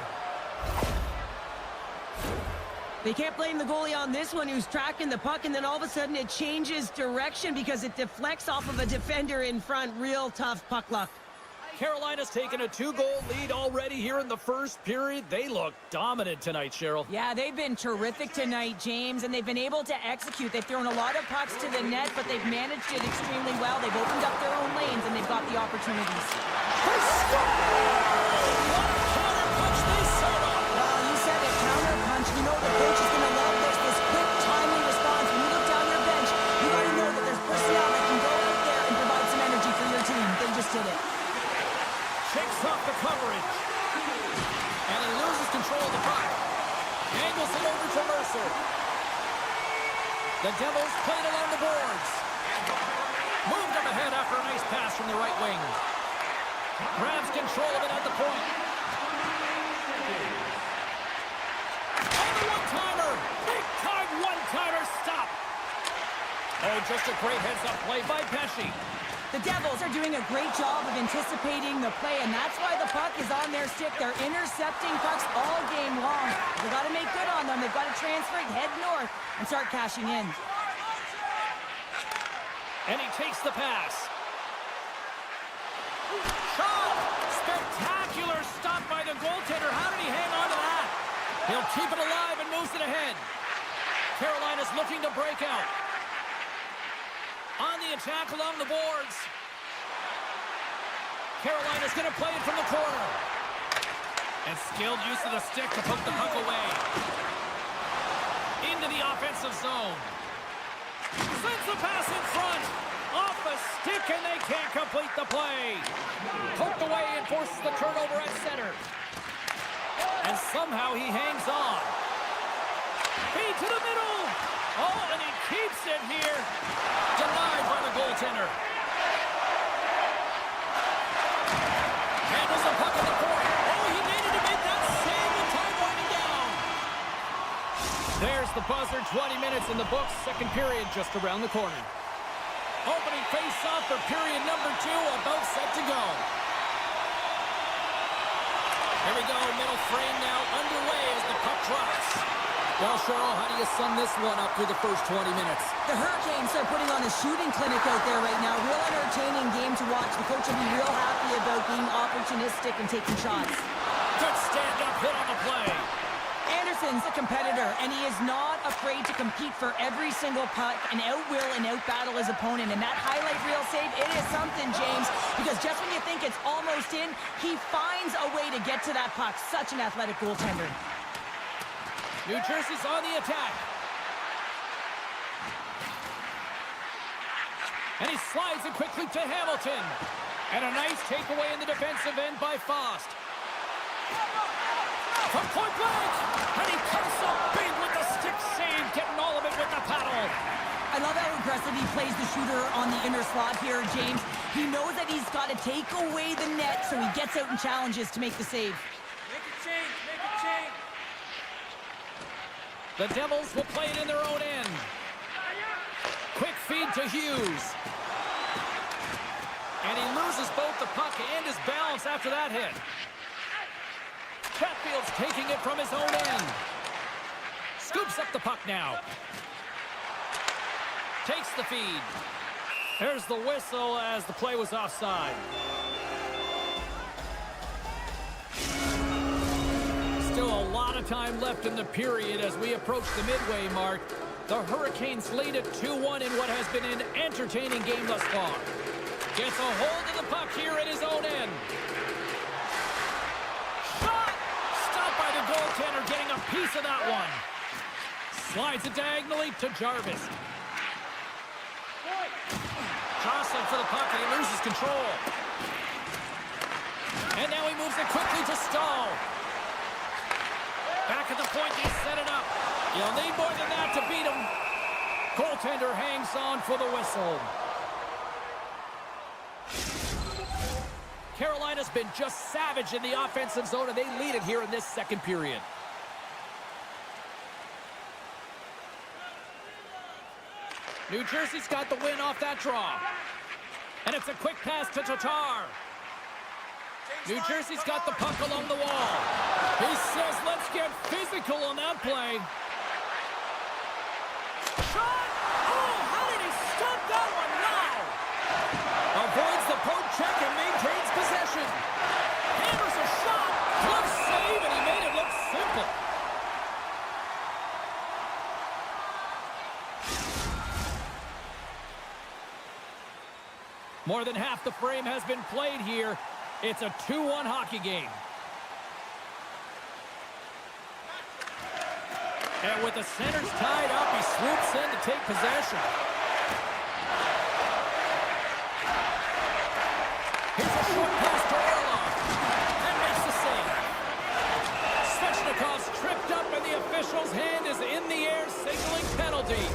They can't blame the goalie on this one who's tracking the puck, and then all of a sudden it changes direction because it deflects off of a defender in front. Real tough puck luck. Carolina's taken a 2-goal lead already here in the first period. They look dominant tonight, Cheryl. Yeah, they've been terrific tonight, James, and they've been able to execute. They've thrown a lot of pucks to the net, but they've managed it extremely well. They've opened up their own lanes, and they've got the opportunities. What counter-punch they set up. Well, you said it, counter-punch. You know the coach is going to love this quick, timely response. When you look down your bench, you got to know that there's personnel that can go out there and provide some energy for your team. They just did it. Shakes off the coverage. And he loses control of the puck. Angles it over to Mercer. The Devils played along the boards. Moved up ahead after a nice pass from the right wing. Grabs control of it at the point. On the one-timer. Big-time one-timer stop. Oh, just a great heads-up play by Pesci. The Devils are doing a great job of anticipating the play, and that's why the puck is on their stick. They're intercepting pucks all game long. They've got to make good on them. They've got to transfer it, head north, and start cashing in. And he takes the pass. Shot! Spectacular stop by the goaltender. How did he hang on to that? He'll keep it alive and moves it ahead. Carolina's looking to break out. On the attack along the boards. Carolina's going to play it from the corner. And skilled use of the stick to poke the puck away. Into the offensive zone. Sends the pass in front. Off the stick, and they can't complete the play. Poked away and forces the turnover at center. And somehow he hangs on. Feed to the middle. Oh, and he keeps it here. Denied by the goaltender. Handles the puck in the corner. Oh, he needed to make that save with time winding down. There's the buzzer. 20 minutes in the books. Second period just around the corner. Opening face-off for period number 2, about set to go. Here we go, middle frame now underway as the puck drops. Well, Cheryl, how do you sum this one up through the first 20 minutes? The Hurricanes are putting on a shooting clinic out there right now. Real entertaining game to watch. The coach will be real happy about being opportunistic and taking shots. Good stand-up hit on the play. Anderson's a competitor, and he is not afraid to compete for every single puck and out-will and out-battle his opponent. And that highlight reel save, it is something, James, because just when you think it's almost in, he finds a way to get to that puck. Such an athletic goaltender. New Jersey's on the attack. And he slides it quickly to Hamilton. And a nice takeaway in the defensive end by Fost. From point blank, and he comes up big with the stick save, getting all of it with the paddle. I love how aggressive he plays the shooter on the inner slot here, James. He knows that he's got to take away the net, so he gets out and challenges to make the save. Make a change, make a change. The Devils will play it in their own end. Quick feed to Hughes. And he loses both the puck and his balance after that hit. Chatfield's taking it from his own end. Scoops up the puck now. Takes the feed. There's the whistle as the play was offside. Still a lot of time left in the period as we approach the midway mark. The Hurricanes lead at 2-1 in what has been an entertaining game thus far. Gets a hold of the puck here at his own end. Goaltender getting a piece of that one. Slides it diagonally to Jarvis. Jostling for the puck and he loses control. And now he moves it quickly to Stahl. Back at the point, he set it up. You'll need more than that to beat him. Goaltender hangs on for the whistle. Carolina's been just savage in the offensive zone, and they lead it here in this second period. New Jersey's got the win off that draw. And it's a quick pass to Tatar. New Jersey's got the puck along the wall. He says, let's get physical on that play. Shot! Oh, how did he stop that one now? Avoids the poke check and maintains possession. Hammers a shot. Glove save, and he made it look simple. More than half the frame has been played here. It's a 2-1 hockey game. And with the centers tied up, he swoops in to take possession. Here's a short pass to Orlov. And makes the save. Svechnikov's tripped up, and the official's hand is in the air, signaling penalty.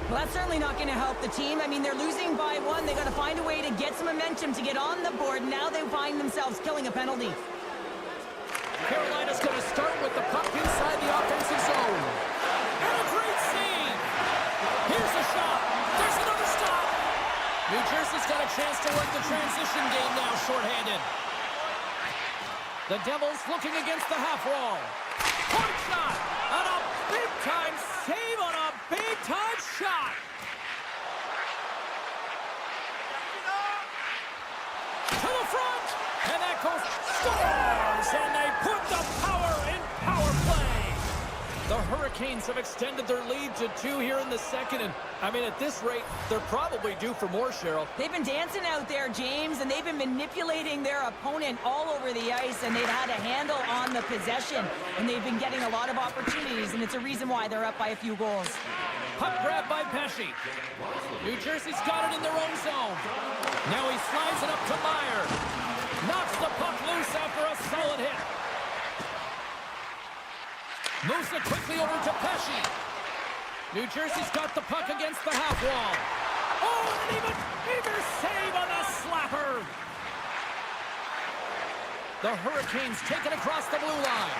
Well, that's certainly not going to help the team. I mean, they're losing by 1. They got to find a way to get some momentum to get on the board. Now they find themselves killing a penalty. Carolina's going to start with the puck inside the offensive zone. And a great save. Here's a shot. There's another stop. New Jersey's got a chance to work the transition game now, shorthanded. The Devils looking against the half wall. Point shot. And a big-time save on a big-time shot. To the front. Hurricanes have extended their lead to 2 here in the second. And, I mean, at this rate, they're probably due for more, Cheryl. They've been dancing out there, James, and they've been manipulating their opponent all over the ice, and they've had a handle on the possession, and they've been getting a lot of opportunities, and it's a reason why they're up by a few goals. Puck grab by Pesce. New Jersey's got it in their own zone. Now he slides it up to Meyer. Knocks the puck loose after a solid hit. Moves it quickly over to Pesce. New Jersey's got the puck against the half wall. Oh, and even bigger save on the slapper. The Hurricanes taken across the blue line.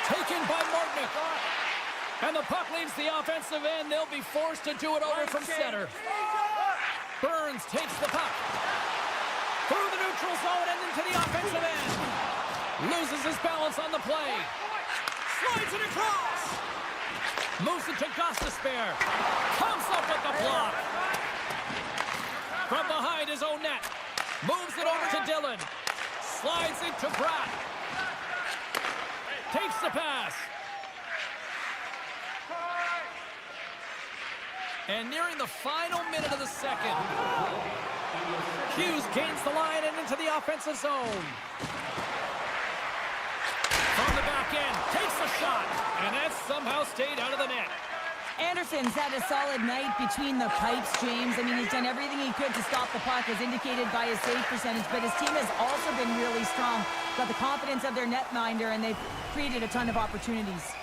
Taken by Martinick. And the puck leaves the offensive end. They'll be forced to do it over from center. Burns takes the puck. Through the neutral zone and into the offensive end. Loses his balance on the play. Slides it across. Moves it to Gostisbehere. Comes up with the block. From behind his own net. Moves it over to Dillon. Slides it to Pratt. Takes the pass. And nearing the final minute of the second. Hughes gains the line and into the offensive zone. From the back end, takes a shot. And that somehow stayed out of the net. Anderson's had a solid night between the pipes, James. I mean, he's done everything he could to stop the puck, as indicated by his save percentage. But his team has also been really strong. Got the confidence of their netminder, and they've created a ton of opportunities.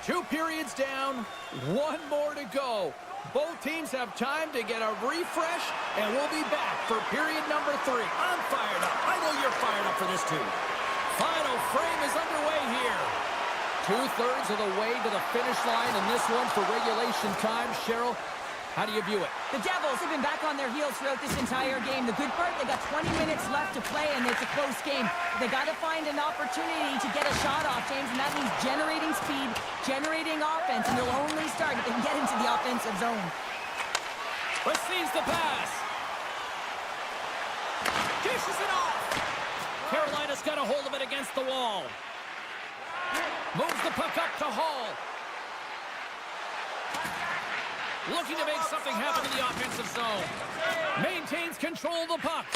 2 periods down, 1 more to go. Both teams have time to get a refresh, and we'll be back for period number 3. I'm fired up. I know you're fired up for this too. Final frame is underway here. 2/3 of the way to the finish line in this one for regulation time. Cheryl, how do you view it? The Devils have been back on their heels throughout this entire game. The good part, they got 20 minutes left to play, and it's a close game. They got to find an opportunity to get a shot off, James, and that means generating speed, generating offense, and they'll only start if they can get into the offensive zone. Receives the pass. Dishes it off. Carolina's got a hold of it against the wall. Moves the puck up to Hall. Looking to make something happen in the offensive zone. Maintains control of the puck.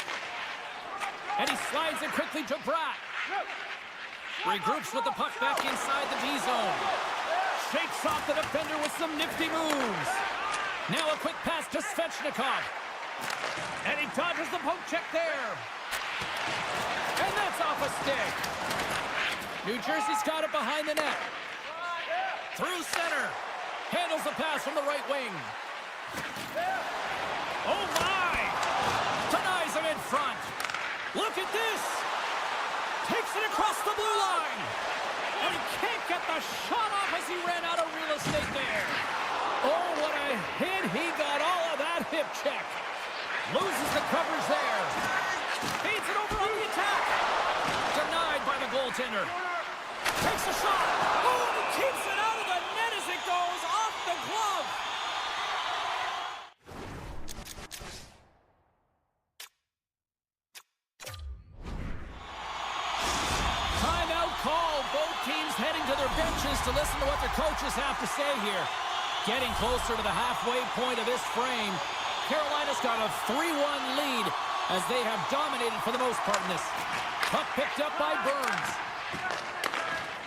And he slides it quickly to Pratt. Regroups with the puck back inside the D-zone. Shakes off the defender with some nifty moves. Now a quick pass to Svechnikov. And he dodges the poke check there. And that's off a stick. New Jersey's got it behind the net. Through center. Handles the pass from the right wing. Oh, my! Denies him in front. Look at this. Takes it across the blue line. And he can't get the shot off as he ran out of real estate there. Oh, what a hit. He got all of that hip check. Loses the coverage there. Feeds it over on the attack. Denied by the goaltender. Takes a shot. Oh, and he keeps it out of the net as it goes off the glove. Timeout call. Both teams heading to their benches to listen to what their coaches have to say here. Getting closer to the halfway point of this frame. Carolina's got a 3-1 lead as they have dominated for the most part in this. Puck picked up by Burns.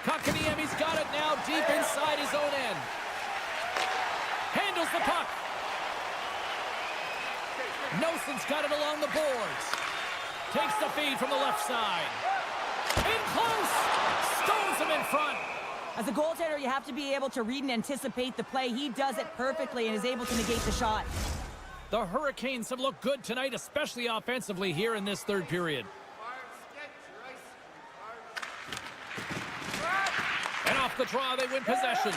Kotkaniemi's got it now deep inside his own end. Handles the puck. Noson's got it along the boards. Takes the feed from the left side. In close. Stones him in front. As a goaltender, you have to be able to read and anticipate the play. He does it perfectly and is able to negate the shot. The Hurricanes have looked good tonight, especially offensively here in this 3rd period. And off the draw, they win possession.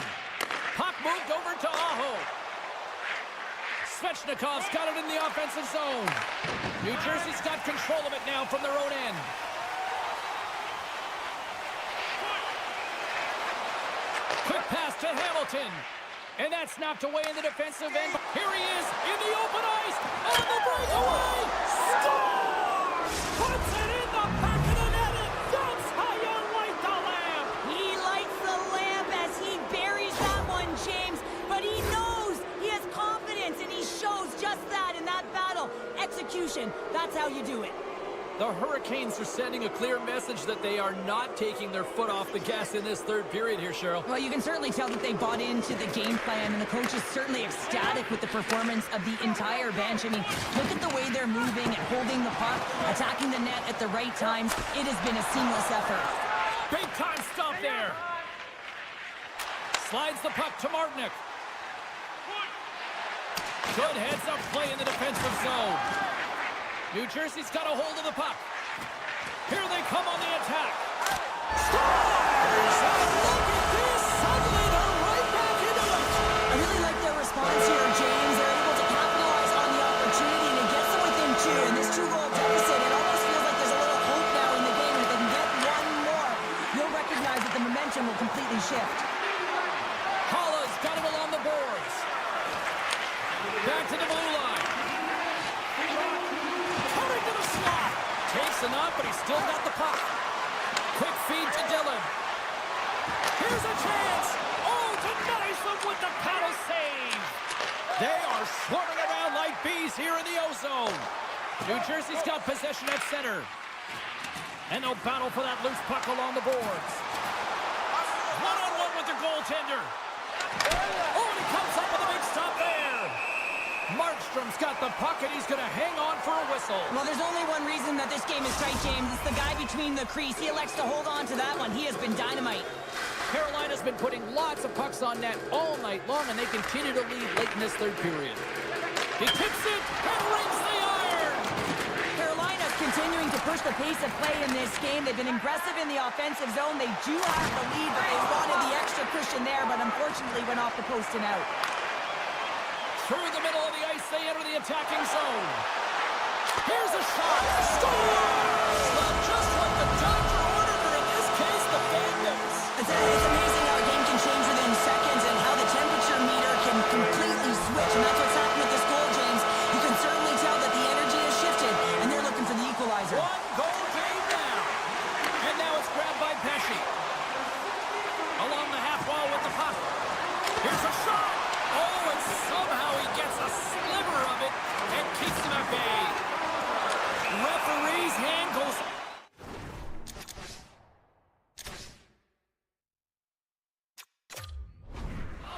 Puck moved over to Aho. Svechnikov's got it in the offensive zone. New Jersey's got control of it now from their own end. Quick pass to Hamilton. And that's knocked away in the defensive end. Here he is in the open ice. On the breakaway. Scores! Puts it in the back of the net. And that's how you light the lamp. He lights the lamp as he buries that one, execution. That's how you do it. The Hurricanes are sending a clear message that they are not taking their foot off the gas in this third period here, Cheryl. Well, you can certainly tell that they bought into the game plan, and the coach is certainly ecstatic with the performance of the entire bench. I mean, look at the way they're moving and holding the puck, attacking the net at the right times. It has been a seamless effort. Big time stop there. Slides the puck to Martinick. Good heads-up play in the defensive zone. New Jersey's got a hold of the puck. Here they come on the attack. Scores! And look at this! Suddenly they're right back into it. I really like their response here, James. They're able to capitalize on the opportunity, and it gets them within two. And this two-goal deficit, it almost feels like there's a little hope now in the game. If they can get one more, you'll recognize that the momentum will completely shift. Holla's got it along the boards. Back to the blue line. Coming to the slot. Takes a knock, but he's still got the puck. Quick feed to Dillon. Here's a chance. Oh, denies them with the paddle save. They are swarming around like bees here in the O-zone. New Jersey's got possession at center. And they'll battle for that loose puck along the boards. One-on-one with the goaltender. Oh, and he comes up with a big stop there. Markstrom's got the puck, and he's going to hang on for a whistle. Well, there's only one reason that this game is tight, James. It's the guy between the crease. He elects to hold on to that one. He has been dynamite. Carolina's been putting lots of pucks on net all night long, and they continue to lead late in this third period. He tips it and rings the iron. Carolina's continuing to push the pace of play in this game. They've been aggressive in the offensive zone. They do have the lead, but they wanted the extra cushion there, but unfortunately went off the post and out. Through the middle of the ice, they enter the attacking zone. Here's a shot. Scores! Well, just what the doctor ordered, or in this case, the Bandits. It's amazing how a game can change within seconds and how the temperature meter can completely switch, and that's what's happened with this goal, James. You can certainly tell that the energy has shifted, and they're looking for the equalizer. One goal game now. And now it's grabbed by Pesci. Along the half wall with the puck. Here's a shot. Oh, and somehow he gets a sliver of it and keeps him at bay. Referee's hand goes up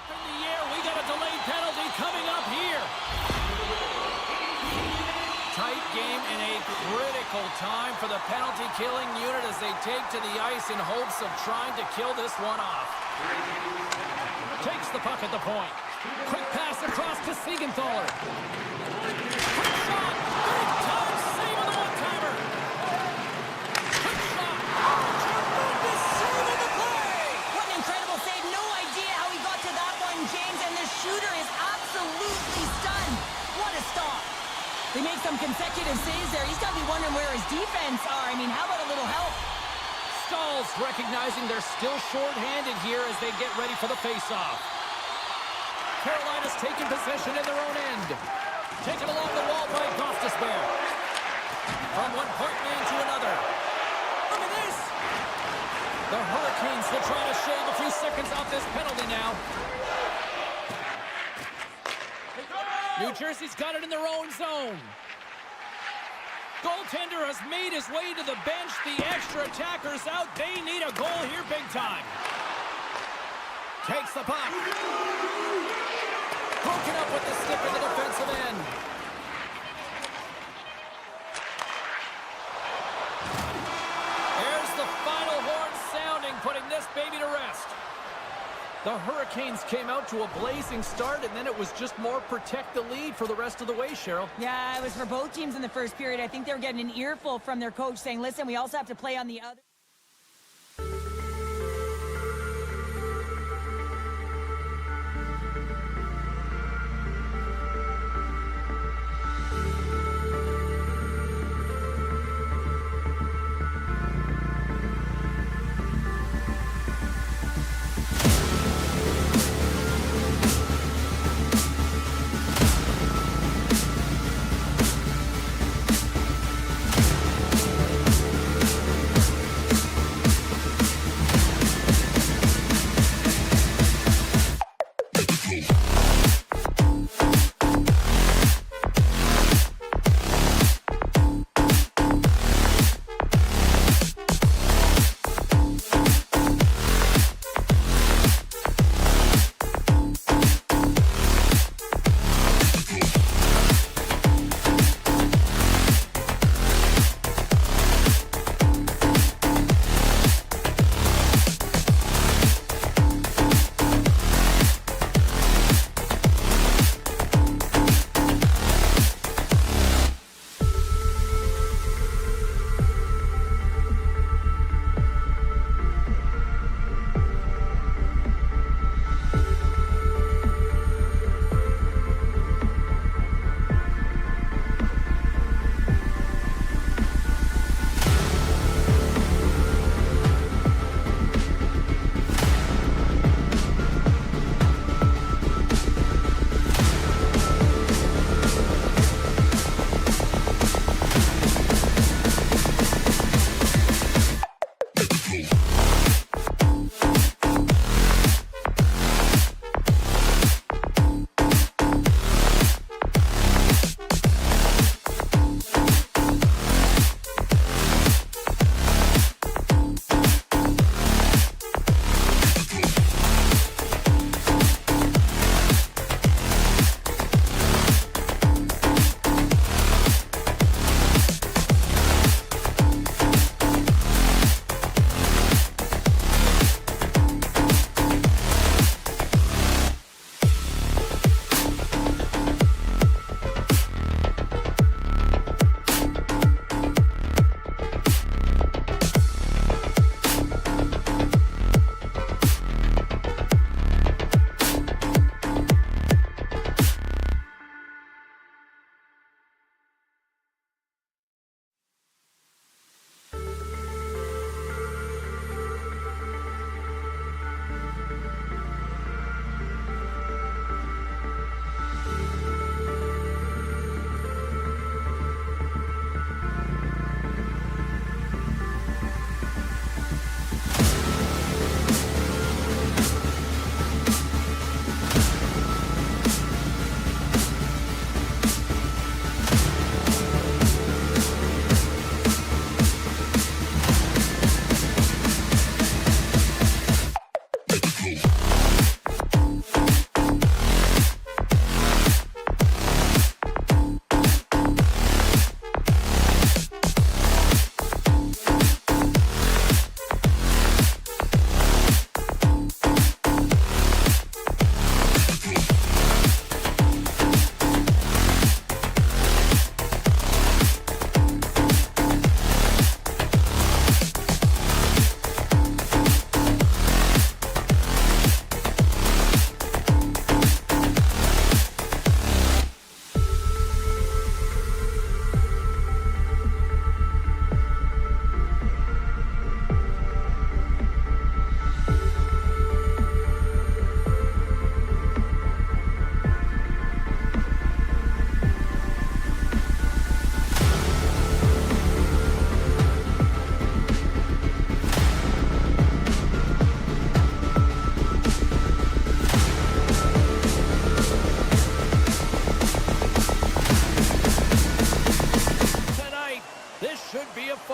in the air. We got a delayed penalty coming up here. Tight game in a critical time for the penalty-killing unit as they take to the ice in hopes of trying to kill this one off. Takes the puck at the point. Quick pass across to Siegenthaler. Quick shot. Big time save on the one-timer. Quick shot. Tremendous save on the play. What an incredible save. No idea how he got to that one, James, and the shooter is absolutely stunned. What a stop. They make some consecutive saves there. He's got to be wondering where his defense are. I mean, how about a little help? Staal's recognizing they're still short-handed here as they get ready for the face-off. Carolina's taking possession in their own end. Taken along the wall by Gostisbehere. From one point man to another. Look at this! The Hurricanes will try to shave a few seconds off this penalty now. New Jersey's got it in their own zone. Goaltender has made his way to the bench. The extra attacker's out. They need a goal here big time. Takes the puck. Broken up with the stick in the defensive end. There's the final horn sounding, putting this baby to rest. The Hurricanes came out to a blazing start, and then it was just more protect the lead for the rest of the way, Cheryl. Yeah, it was for both teams in the first period. I think they were getting an earful from their coach saying, listen, we also have to play on the other.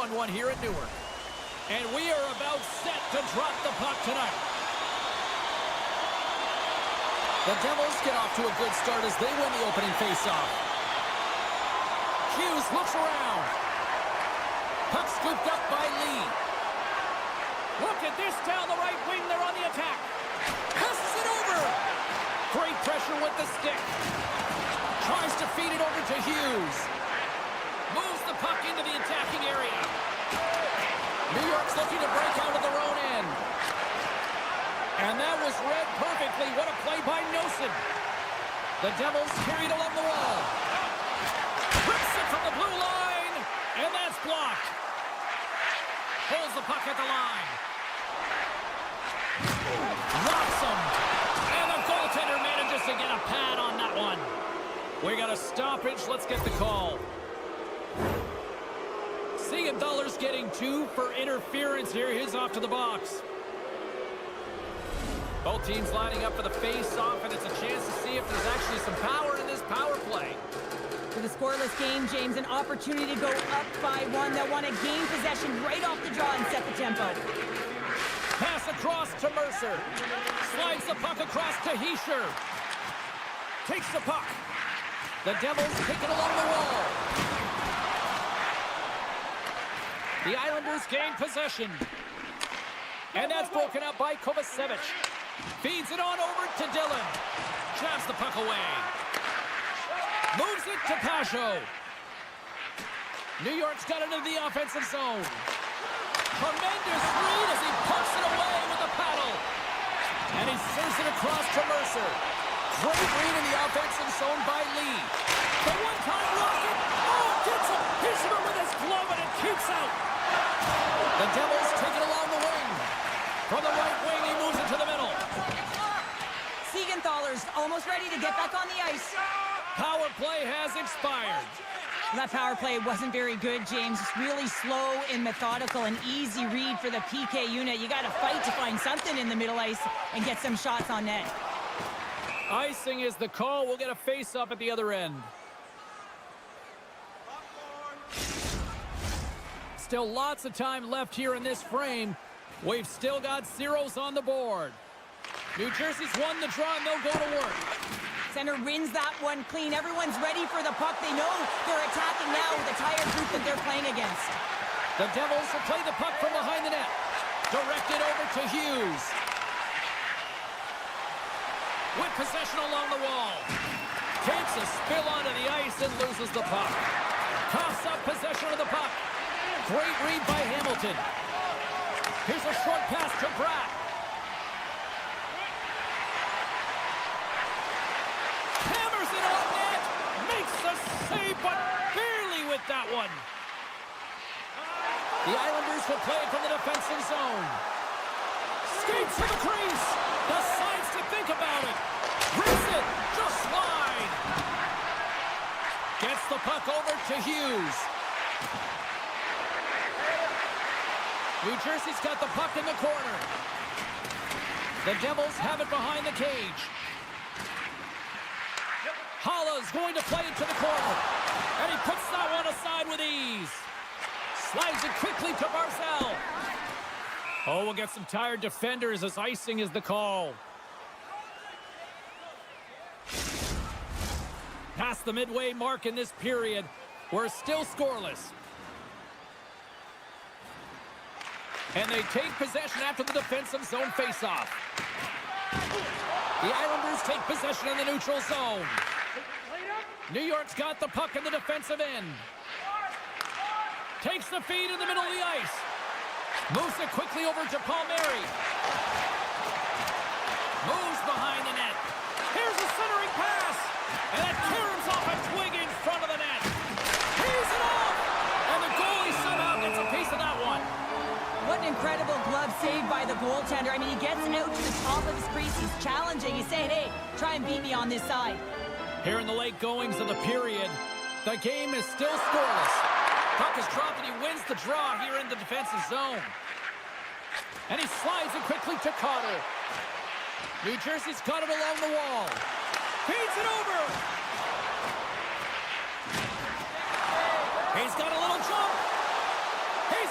1-1 here at Newark. And we are about set to drop the puck tonight. The Devils get off to a good start as they win the opening faceoff. Hughes looks around. Puck scooped up by Lee. Look at this down the right wing. They're on the attack. Passes it over. Great pressure with the stick. Tries to feed it over to Hughes. Moves the puck into the attacking area. New York's looking to break out of their own end. And that was read perfectly. What a play by Nosen. The Devils carried along the wall. Rips it from the blue line. And that's blocked. Holds the puck at the line. Rocks him. And the goaltender manages to get a pad on that one. We got a stoppage. Let's get the call. Siegenthaler's getting 2 for interference here. He's off to the box. Both teams lining up for the face-off, and it's a chance to see if there's actually some power in this power play. With a scoreless game, James, an opportunity to go up by 1. They'll want to gain possession right off the draw and set the tempo. Pass across to Mercer. Slides the puck across to Heischer. Takes the puck. The Devils take it along the wall. The Islanders gain possession. And that's broken up by Kovacevic. Feeds it on over to Dillon. Jabs the puck away. Moves it to Pajot. New York's got it into the offensive zone. Tremendous read as he pumps it away with the paddle. And he serves it across to Mercer. Great read in the offensive zone by Lee. The one-time rocket. Oh, gets him. Hits him with his glove and it keeps out. The Devils take it along the wing. From the right wing, he moves it to the middle. Siegenthaler's almost ready to get back on the ice. Power play has expired. That power play wasn't very good, James. It's really slow and methodical, an easy read for the PK unit. You got to fight to find something in the middle ice and get some shots on net. Icing is the call. We'll get a face-up at the other end. Still lots of time left here in this frame. We've still got zeros on the board. New Jersey's won the draw and they'll go to work. Center wins that one clean. Everyone's ready for the puck. They know they're attacking now with the tired group that they're playing against. The Devils will play the puck from behind the net. Directed over to Hughes. With possession along the wall. Takes a spill onto the ice and loses the puck. Coughs up possession of the puck. Great read by Hamilton. Here's a short pass to Bratt. Hammers it on net. Makes the save, but barely with that one. The Islanders will play it from the defensive zone. Skates to the crease. Decides to think about it. Rips it. Just wide. Gets the puck over to Hughes. New Jersey's got the puck in the corner. The Devils have it behind the cage. Holla's going to play it to the corner. And he puts that one aside with ease. Slides it quickly to Barzal. Oh, we'll get some tired defenders as icing is the call. Past the midway mark in this period. We're still scoreless. And they take possession after the defensive zone faceoff. The Islanders take possession in the neutral zone. New York's got the puck in the defensive end. Takes the feed in the middle of the ice. Moves it quickly over to Palmieri. Moves behind the net. Here's a centering pass. And it caroms off a twig in front of the net. He's it off. And the goalie somehow gets a piece of that one. What an incredible glove save by the goaltender. I mean, he gets out to the top of his crease. He's challenging. He's saying, hey, try and beat me on this side. Here in the late goings of the period, the game is still scoreless. Puck is dropped and he wins the draw here in the defensive zone. And he slides it quickly to Carter. New Jersey's got it along the wall. Feeds it over. He's got a little jump. He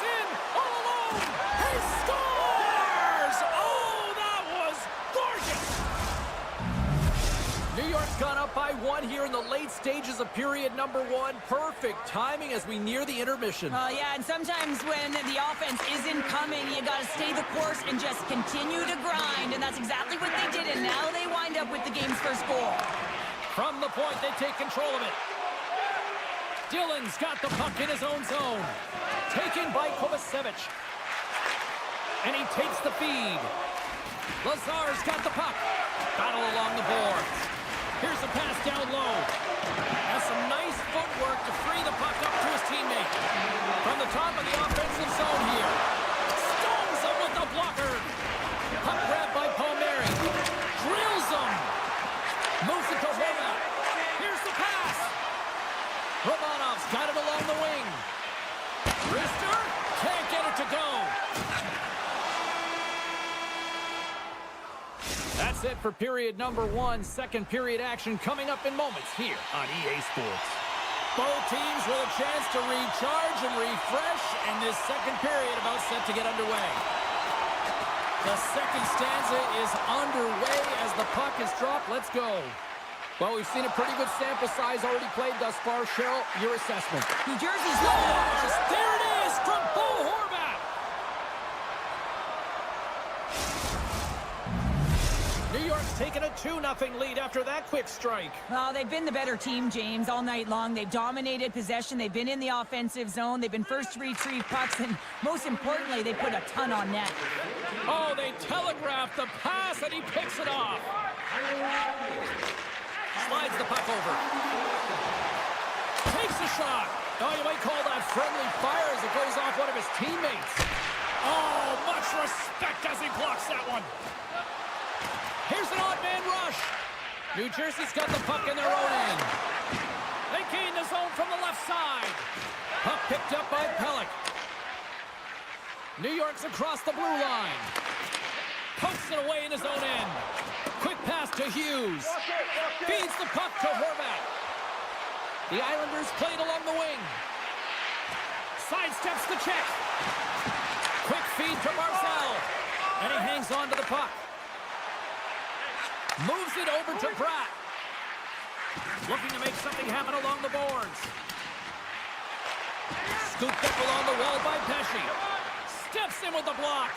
on here in the late stages of period number 1. Perfect timing as we near the intermission. Yeah, and sometimes when the offense isn't coming, you got to stay the course and just continue to grind. And that's exactly what they did, and now they wind up with the game's first goal. From the point, they take control of it. Dylan's got the puck in his own zone. Taken by Kovacevic. And he takes the feed. Lazar's got the puck. Battle along the boards. Here's a pass down low. Has some nice footwork to free the puck up to his teammate. From the top of the offensive zone here. Stones him with the blocker. Puck grabbed by Palmieri. Drills him. Moves it to Roma. Here's the pass. Romanov's got it along the wing. Rister can't get it to go. That's it for period number 1. Second period action coming up in moments here on EA Sports. Both teams with a chance to recharge and refresh, and this second period about set to get underway. The second stanza is underway as the puck is dropped. Let's go. Well, we've seen a pretty good sample size already played thus far. Cheryl, your assessment. New Jersey's not. There it is from Bo Horvat. New York's taken a 2-0 lead after that quick strike. Well, they've been the better team, James, all night long. They've dominated possession. They've been in the offensive zone. They've been first to retrieve pucks, and most importantly, they put a ton on net. Oh, they telegraphed the pass, and he picks it off. Slides the puck over. Takes a shot. Oh, you might call that friendly fire as it goes off one of his teammates. Oh, much respect as he blocks that one. Here's an odd man rush. New Jersey's got the puck in their own end. They gain the zone from the left side. Puck picked up by Pellick. New York's across the blue line. Pokes it away in his own end. Quick pass to Hughes. Feeds the puck to Horvat. The Islanders played along the wing. Sidesteps the check. Quick feed to Barzal. And he hangs on to the puck. Moves it over to Pratt. Looking to make something happen along the boards. Scooped up along the wall by Pesci. Steps in with the block.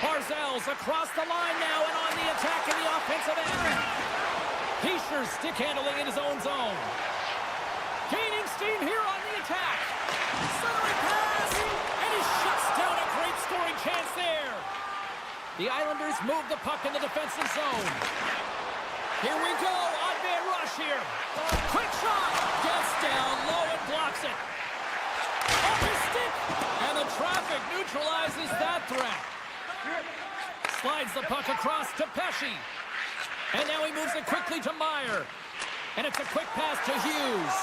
Barzal's across the line now and on the attack in the offensive end. Heischer's stick handling in his own zone. Gaining steam here on the attack. Centering pass. And he shuts down a great scoring chance there. The Islanders move the puck in the defensive zone. Here we go. Odd man rush here. Quick shot. Gets down low and blocks it. Off his stick. And the traffic neutralizes that threat. Slides the puck across to Pesci. And now he moves it quickly to Meyer. And it's a quick pass to Hughes.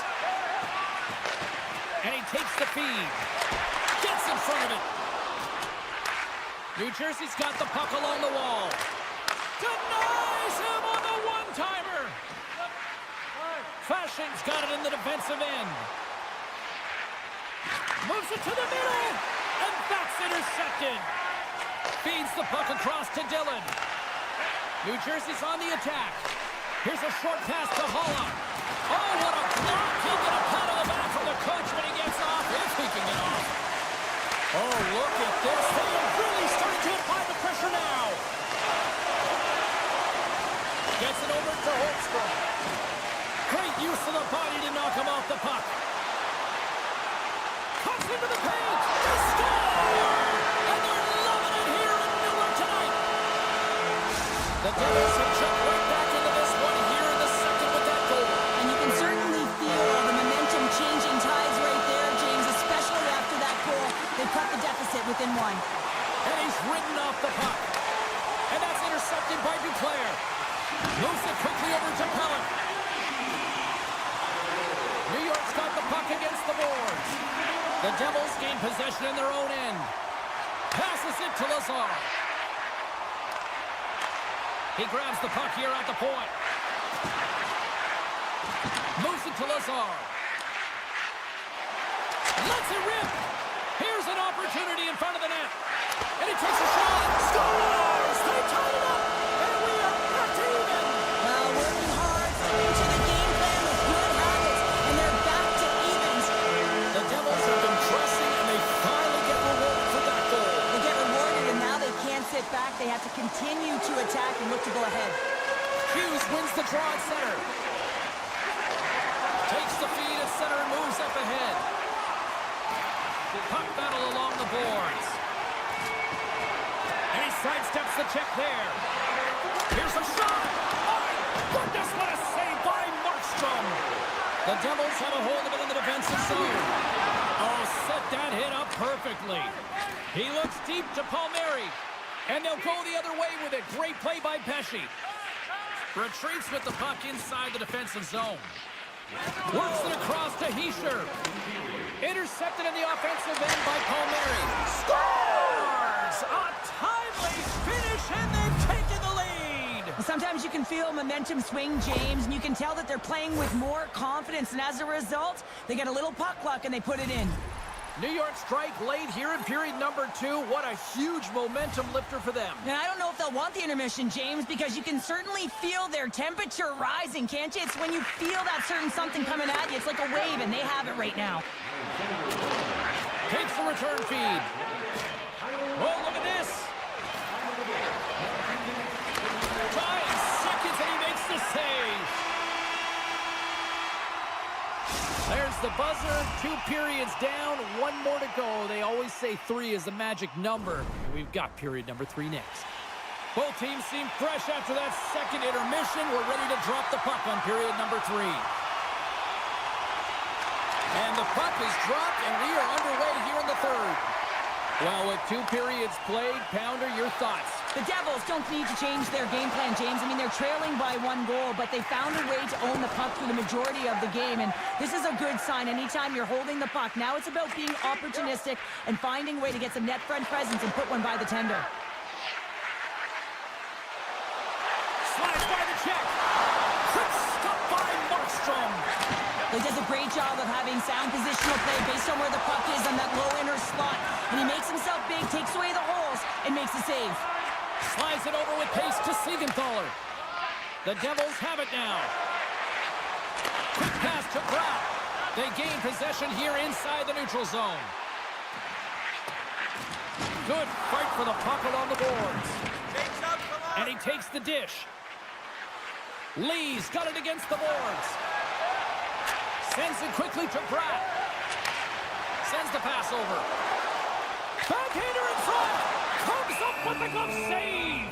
And he takes the feed. Gets in front of it. New Jersey's got the puck along the wall. Denies him on the one-timer. Fashion's got it in the defensive end. Moves it to the middle. And that's intercepted. Feeds the puck across to Dillon. New Jersey's on the attack. Here's a short pass to Holla. Oh, what a block. He'll get a pat on the back from the coach when he gets off. If he can get off. Oh, look at this. They are really starting to apply the pressure now. Gets it over to Holmstrom. Great use of the body to knock him off the puck. Cuts into the paint. They score! And they're loving it here in Newark tonight. The Devils have jumped right back into this one here in the second with that goal. And you can certainly feel the momentum changing tides right there, James, especially after that goal. They cut the deficit within one. And he's ridden off the puck. And that's intercepted by Duclair. Moves it quickly over to Pellick. New York's got the puck against the boards. The Devils gain possession in their own end. Passes it to Lazar. He grabs the puck here at the point. Moves it to Lazar. Lets it rip. Here's an opportunity in front of the net. And he takes a shot. Scores! They tied it up. And we are back to even. Well, working hard, into the game boards. And he sidesteps the check there. Here's a shot. Oh, my goodness, what a save by Markstrom. The Devils have a hold of it in the defensive zone. Oh, set that hit up perfectly. He looks deep to Palmieri. And they'll go the other way with it. Great play by Pesce. Retreats with the puck inside the defensive zone. Works it across to Heischer. Intercepted in the offensive end by Palmieri. Scores! A timely finish, and they've taken the lead. Sometimes you can feel momentum swing, James, and you can tell that they're playing with more confidence, and as a result, they get a little puck luck and they put it in. New York strike late here in period number 2. What a huge momentum lifter for them. And I don't know if they'll want the intermission, James, because you can certainly feel their temperature rising, can't you? It's when you feel that certain something coming at you. It's like a wave, and they have it right now. Takes the return feed. Oh, look at this. 5 seconds, and he makes the save. There's the buzzer. 2 periods down, 1 more to go. They always say 3 is the magic number. We've got period number 3 next. Both teams seem fresh after that second intermission. We're ready to drop the puck on period number 3. And the puck is dropped, and we are underway here in the third. Well, with 2 periods played, Pounder, your thoughts? The Devils don't need to change their game plan, James. I mean, they're trailing by 1 goal, but they found a way to own the puck through the majority of the game, and this is a good sign anytime you're holding the puck. Now it's about being opportunistic and finding a way to get some net front presence and put one by the tender. Slides by the check. Quick stop by Markstrom. He does a great job of having sound positional play based on where the puck is on that low inner slot, and he makes himself big, takes away the holes, and makes a save. Slides it over with pace to Siegenthaler. The Devils have it now. Quick pass to Brown. They gain possession here inside the neutral zone. Good fight for the puck along the boards. And he takes the dish. Lee's got it against the boards. Sends it quickly to Pratt. Sends the pass over. Backhander in front. Comes up with the glove save.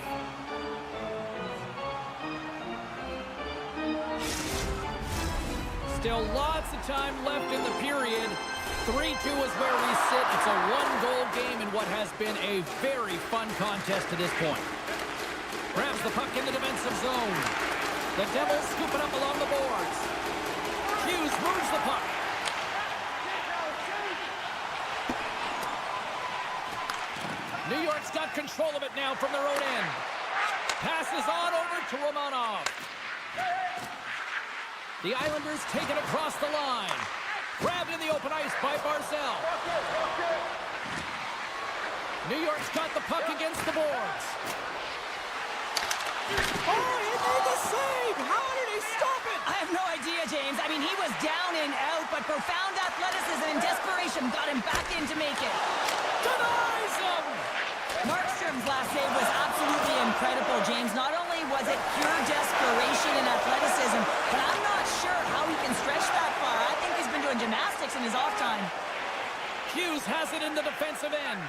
Still lots of time left in the period. 3-2 is where we sit. It's a 1-goal game in what has been a very fun contest to this point. Grabs the puck in the defensive zone. The Devils scoop it up along the boards. Hughes moves the puck. New York's got control of it now from their own end. Passes on over to Romanov. The Islanders take it across the line. Grabbed in the open ice by Barzal. New York's got the puck against the boards. Oh, he made the save! How did he stop it? I have no idea, James. I mean, he was down and out, but profound athleticism and desperation got him back in to make it. Denies him! Markstrom's last save was absolutely incredible, James. Not only was it pure desperation and athleticism, but I'm not sure how he can stretch that far. I think he's been doing gymnastics in his off time. Hughes has it in the defensive end.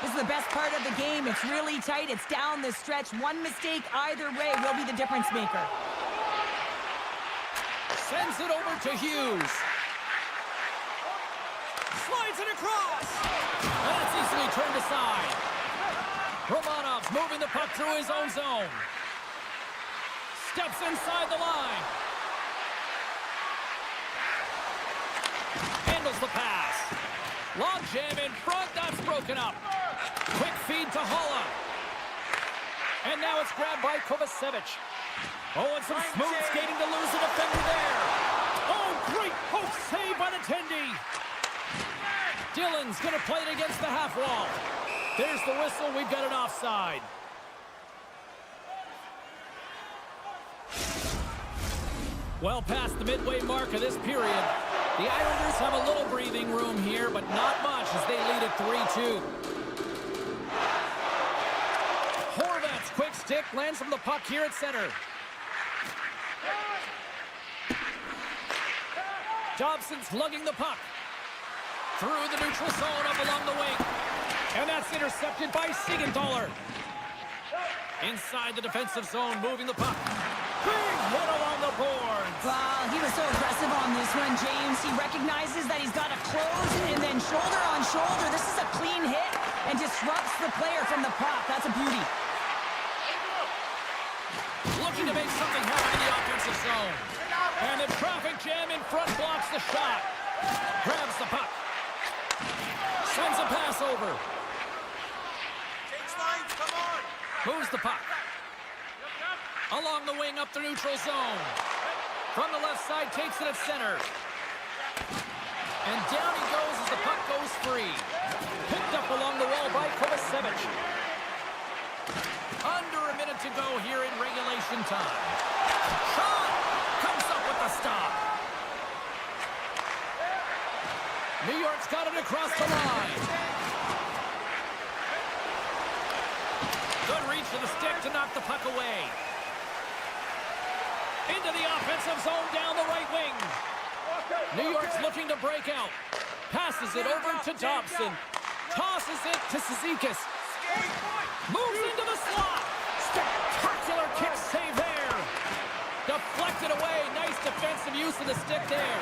This is the best part of the game. It's really tight. It's down the stretch. One mistake either way will be the difference maker. Sends it over to Hughes. Slides it across. And it's easily turned aside. Romanov's moving the puck through his own zone. Steps inside the line. Handles the pass. Long jam in front. That's broken up. Quick feed to Holla. And now it's grabbed by Kovacevic. Oh, and some smooth skating to lose a defender there. Oh, great poke save by the Tendy. Dillon's going to play it against the half wall. There's the whistle. We've got an offside. Well past the midway mark of this period. The Islanders have a little breathing room here, but not much as they lead at 3-2. Horvat's quick stick lands from the puck here at center. Dobson's lugging the puck. Through the neutral zone, up along the wing. And that's intercepted by Siegenthaler. Inside the defensive zone, moving the puck. Big hit along the boards. Wow, he was so aggressive on this one, James. He recognizes that he's got to close and then shoulder on shoulder. This is a clean hit and disrupts the player from the puck. That's a beauty. Looking to make something happen in the offensive zone. And the traffic jam in front blocks the shot. Grabs the puck. Sends a pass over. Change lines, come on. Moves the puck. Along the wing, up the neutral zone. From the left side, takes it at center. And down he goes as the puck goes free. Picked up along the wall by Kovacevic. Under a minute to go here in regulation time. Shot! Comes up with the stop. New York's got it across the line. Good reach to the stick to knock the puck away. Into the offensive zone down the right wing. New York's looking to break out. Passes it over to Dobson. Tosses it to Cizikas. Moves into the slot. Spectacular kick save there. Deflected away. Nice defensive use of the stick there.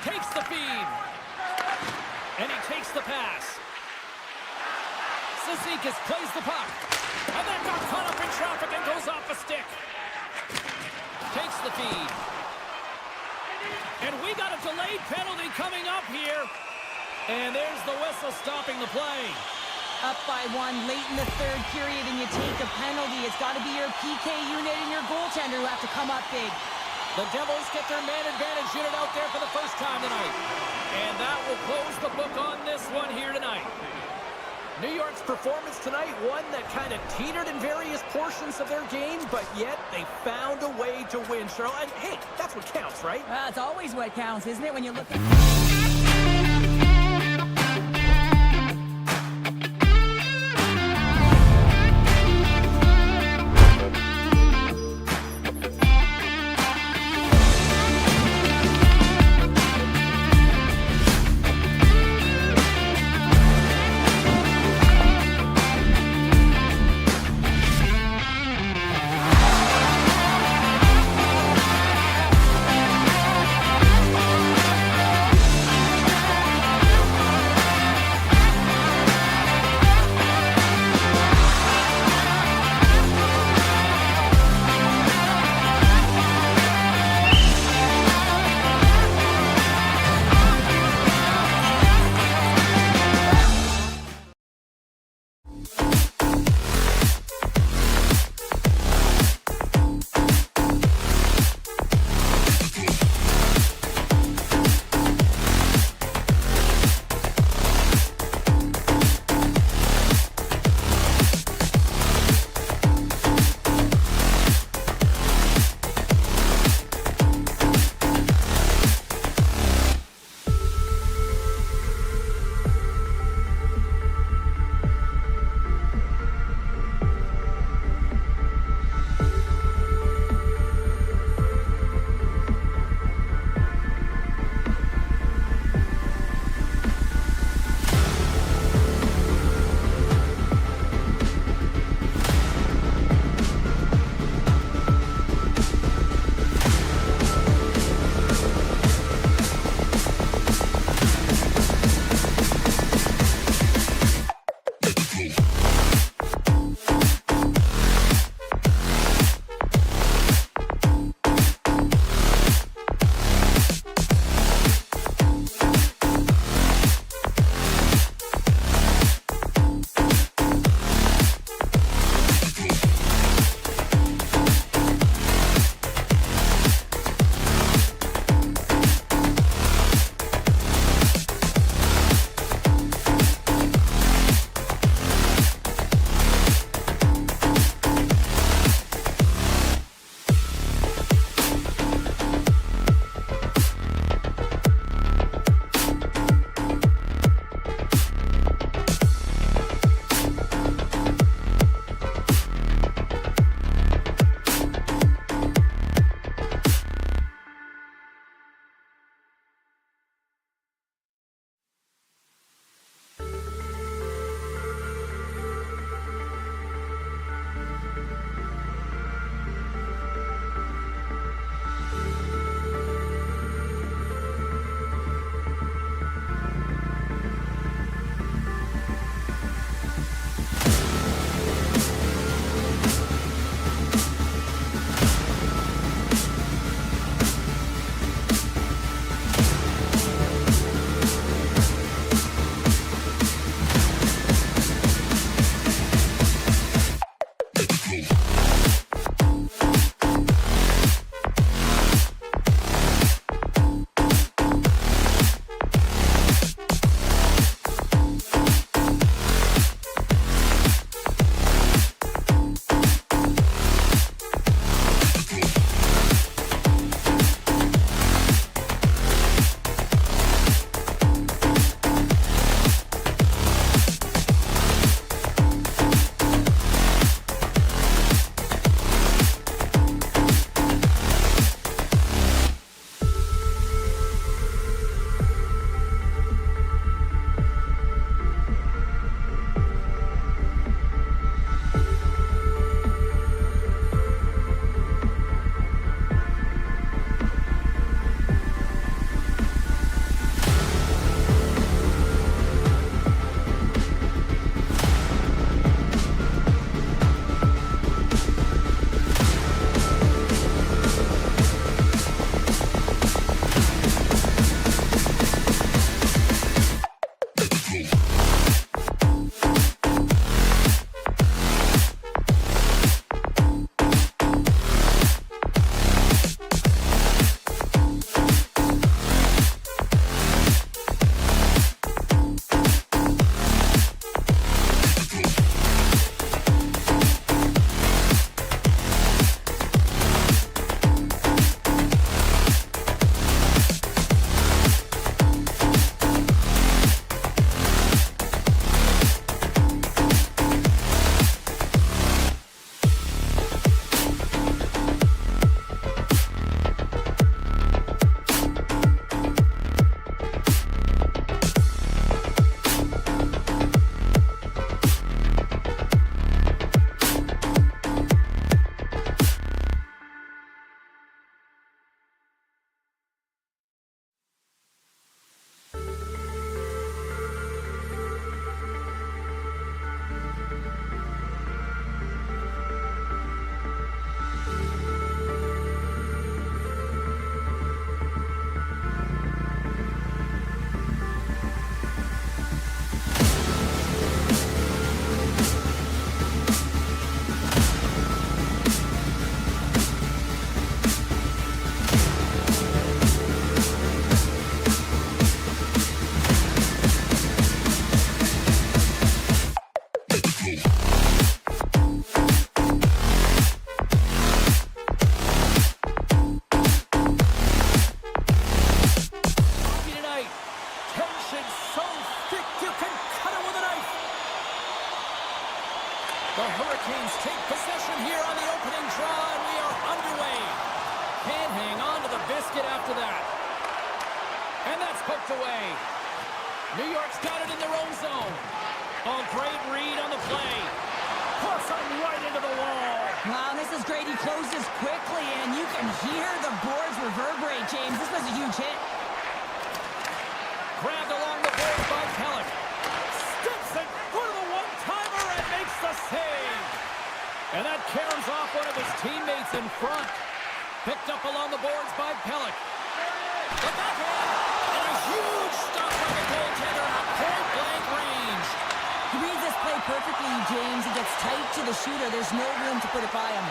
Takes the feed. And he takes the pass. Cizikas plays the puck. And then got caught up in traffic and goes off a stick. Takes the feed. And we got a delayed penalty coming up here. And there's the whistle stopping the play. Up by one late in the third period and you take a penalty. It's got to be your PK unit and your goaltender who have to come up big. The Devils get their man advantage unit out there for the first time tonight. And that will close the book on this one here tonight. New York's performance tonight, one that kind of teetered in various portions of their game, but yet they found a way to win, Cheryl. And hey, that's what counts, right? It's always what counts, isn't it, when you look at... can hear the boards reverberate, James. This was a huge hit. Grabbed along the boards by Pellick. Steps it for the one-timer and makes the save. And that caroms off one of his teammates in front. Picked up along the boards by Pellick. The backhand, and a huge stop by the goaltender at point-blank range. He reads this play perfectly, James. He gets tight to the shooter. There's no room to put it by him.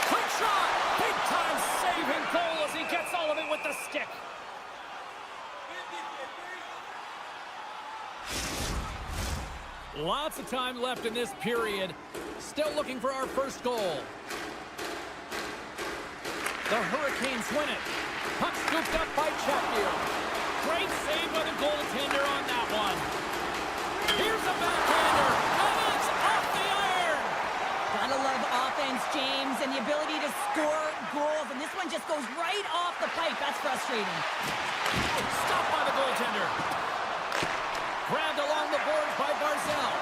Quick shot! Big-time saving goal as he gets all of it with the stick. Lots of time left in this period. Still looking for our first goal. The Hurricanes win it. Puck scooped up by Chatfield. Great save by the goaltender on that one. Here's a backhander, and it's off the iron. Gotta love offense, James, and the ability to score goals. And this one just goes right off the pipe. That's frustrating. Stopped by the goaltender. Grabbed along the boards by Barzal.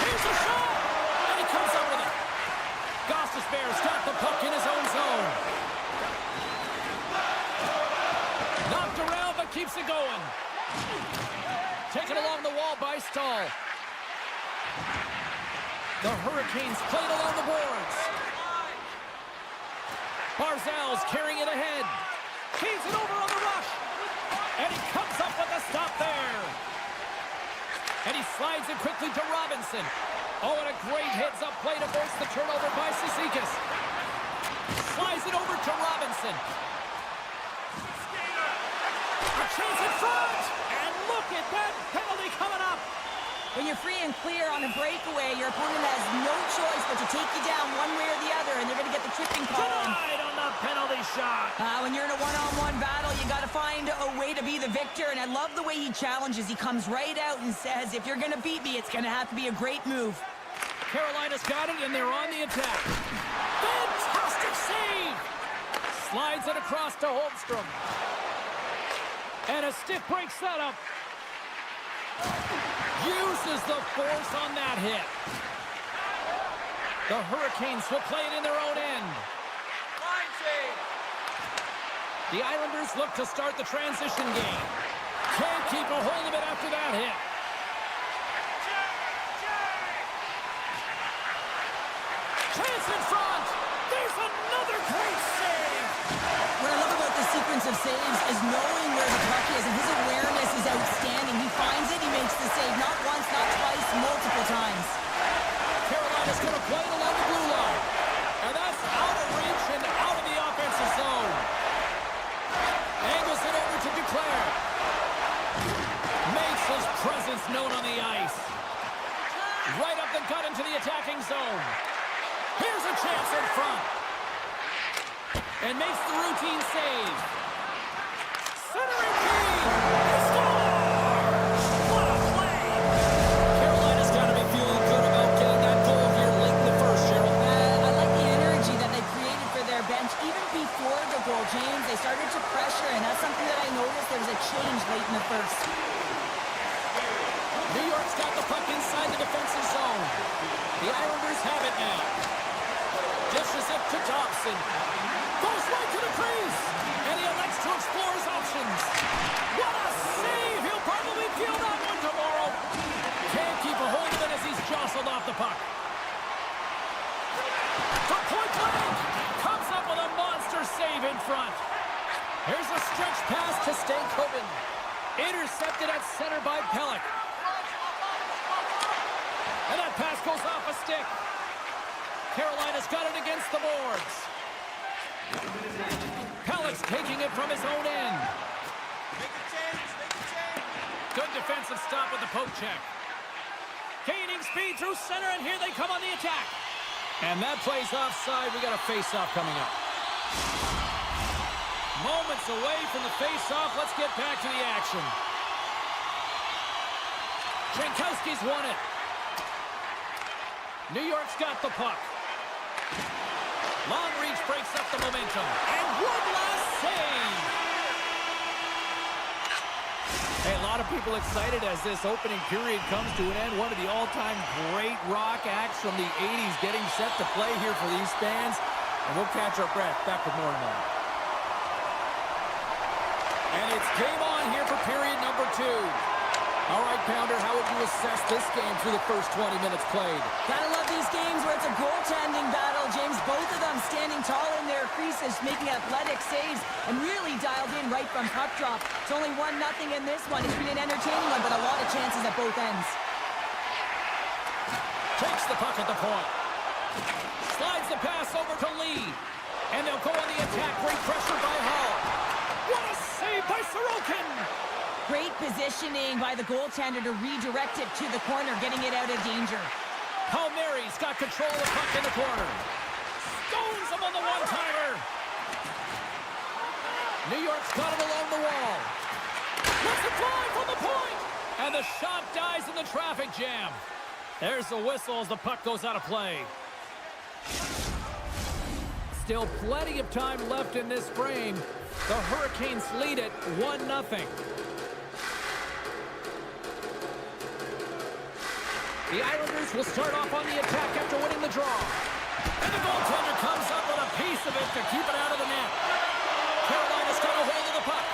Here's a shot, and he comes up with it. Gostisbehere's got the puck in his own zone. Knocked around, but keeps it going. Taken along the wall by Stahl. The Hurricanes played along the boards. Barzal's carrying it ahead. Keeps it over on the rush. And he comes up with a stop there. And he slides it quickly to Robinson. Oh, and a great heads-up play to force the turnover by Cizikas. Slides it over to Robinson. A chance in front! And look at that penalty coming up! When you're free and clear on a breakaway, your opponent has no choice but to take you down one way or the other, and they're going to get the tripping call. Denied on the penalty shot! When you're in a one-on-one battle, you got to find a way to be the victor, and I love the way he challenges. He comes right out and says, if you're going to beat me, it's going to have to be a great move. Carolina's got it, and they're on the attack. Fantastic save! Slides it across to Holmstrom. And a stiff breaks that up. Uses the force on that hit. The Hurricanes will play it in their own end. Line save. The Islanders look to start the transition game. Can't keep a hold of it after that hit. Chance in front. There's another great save. What I love about this sequence of saves is knowing where the puck is, and his awareness is outstanding. He finds it, he makes the save not once, not twice, multiple times. Carolina's going to play it along the blue line. And that's out of reach and out of the offensive zone. Angles it over to Duclair. Makes his presence known on the ice. Right up the gut into the attacking zone. Here's a chance in front. And makes the routine save. Centering key. He scores! What a play! Carolina's got to be feeling good about getting that goal here late in the first, Cheryl. I like the energy that they created for their bench. Even before the goal, James, they started to pressure, and that's something that I noticed. There was a change late in the first. New York's got the puck inside the defensive zone. The Islanders have it now. Dishes it to Dobson. Goes right to the crease. And he elects to explore his options. What a save! He'll probably feel that one tomorrow. Can't keep a hold of it as he's jostled off the puck. From point blank. Comes up with a monster save in front. Here's a stretch pass to Stankoven. Intercepted at center by Pellick. And that pass goes off a stick. Carolina's got it against the boards. Pellick's taking it from his own end. Make a change, make a change. Good defensive stop with the poke check. Gaining speed through center, and here they come on the attack. And that plays offside. We got a face-off coming up. Moments away from the face-off. Let's get back to the action. Jankowski's won it. New York's got the puck. Long reach breaks up the momentum. And one last save. Hey, a lot of people excited as this opening period comes to an end. One of the all-time great rock acts from the 80s getting set to play here for these fans. And we'll catch our breath. Back with more in a moment. And it's game on here for period number 2. All right, Pounder, how would you assess this game through the first 20 minutes played? Gotta love these games where it's a goaltending battle, James. Both of them standing tall in their creases, making athletic saves, and really dialed in right from puck drop. It's only 1-0 in this one. It's been an entertaining one, but a lot of chances at both ends. Takes the puck at the point. Slides the pass over to Lee. And they'll go on the attack. Great pressure by Hall. What a save by Sorokin! Great positioning by the goaltender to redirect it to the corner, getting it out of danger. Palmieri's got control of the puck in the corner. Stones him on the one-timer. New York's got it along the wall. Let's it fly from the point! And the shot dies in the traffic jam. There's the whistle as the puck goes out of play. Still plenty of time left in this frame. The Hurricanes lead it 1-0. The Islanders will start off on the attack after winning the draw. And the goaltender comes up with a piece of it to keep it out of the net. Carolina's got a hold of the puck.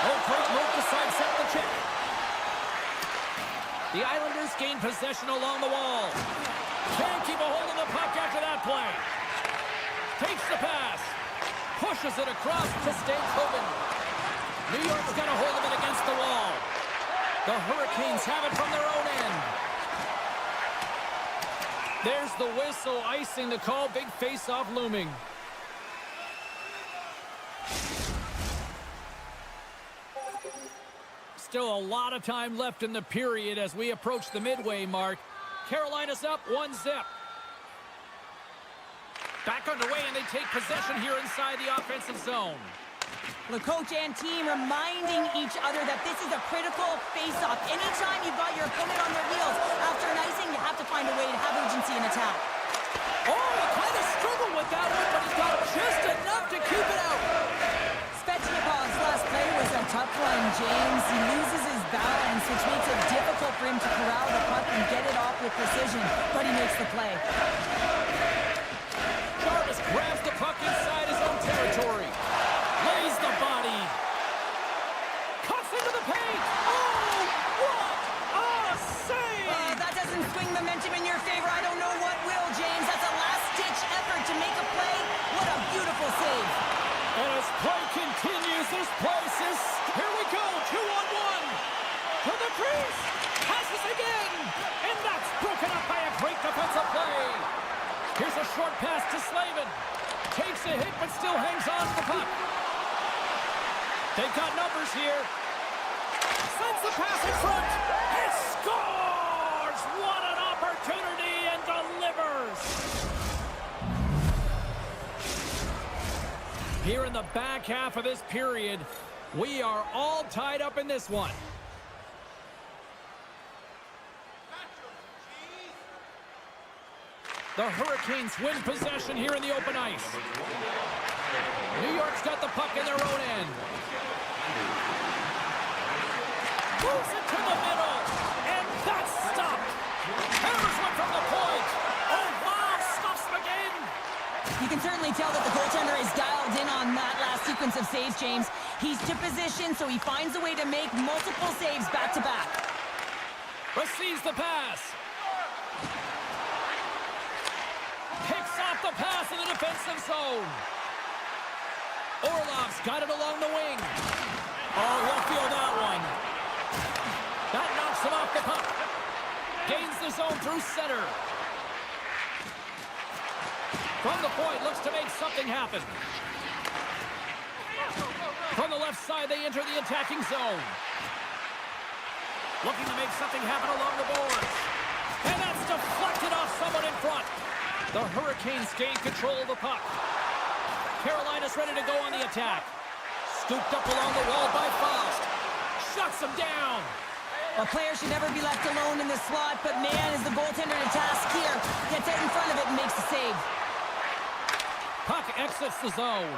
Oh, great move to sidestep the check. The Islanders gain possession along the wall. Can't keep a hold of the puck after that play. Takes the pass. Pushes it across to Stankoven. New York's got a hold of it against the wall. The Hurricanes have it from their own end. There's the whistle, icing the call. Big face-off looming. Still a lot of time left in the period as we approach the midway mark. Carolina's up 1-0. Back underway, and they take possession here inside the offensive zone. The coach and team reminding each other that this is a critical face-off. Anytime you've got your opponent on their heels after an icing, you have to find a way to have urgency in attack. Oh, he kind of struggled with that one, but he's got just enough to keep it out. Svechnikov's last play was a tough one, James. He loses his balance, which makes it difficult for him to corral the puck and get it off with precision, but he makes the play. Jarvis grabs the puck inside his own territory. Lays the body. Cuts into the paint. Oh, what a save! That doesn't swing momentum in your favor. I don't know what will, James. That's a last-ditch effort to make a play. What a beautiful save. And as play continues, this place is... Here we go, 2-on-1. To the crease. Passes again. And that's broken up by a great defensive play. Here's a short pass to Slavin. Takes a hit, but still hangs on to the puck. They've got numbers here. Sends the pass in front. And scores! What an opportunity, and delivers! Here in the back half of this period, we are all tied up in this one. The Hurricanes win possession here in the open ice. New York's got the puck in their own end. Moves it to the middle, and that's stopped. Hammers one from the point. Oh, wow, stops him again. You can certainly tell that the goaltender is dialed in on that last sequence of saves, James. He's to position, so he finds a way to make multiple saves back-to-back. Receives the pass. Picks off the pass in the defensive zone. Orlov's got it along the wing. Oh, he'll feel that one. That knocks him off the puck. Gains the zone through center. From the point, looks to make something happen. From the left side, they enter the attacking zone. Looking to make something happen along the boards. And that's deflected off someone in front. The Hurricanes gain control of the puck. Carolina's ready to go on the attack. Scooped up along the wall by Faust. Shuts him down. A player should never be left alone in the slot, but man, is the goaltender to task here. Gets out in front of it and makes the save. Puck exits the zone.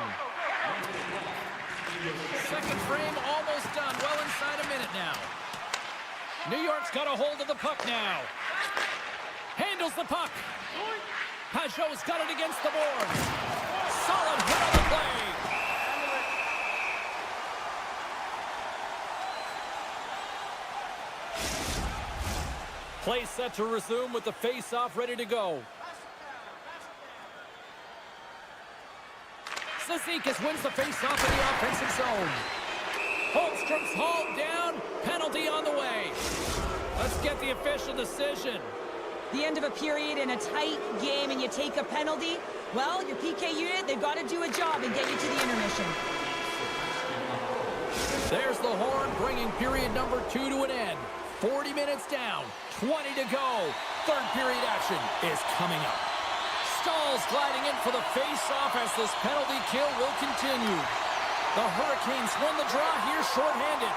Second frame almost done. Well inside a minute now. New York's got a hold of the puck now. Handles the puck. Pajot's got it against the boards. Solid hit on the play. Play set to resume with the face-off ready to go. Zizekas wins the face-off in the offensive zone. Holmstrom's hauled down. Penalty on the way. Let's get the official decision. The end of a period in a tight game and you take a penalty, well, your PK unit, they've got to do a job and get you to the intermission. There's the horn bringing period number 2 to an end. 40 minutes down, 20 to go. Third period action is coming up. Stahl's gliding in for the face-off as this penalty kill will continue. The Hurricanes win the draw here shorthanded.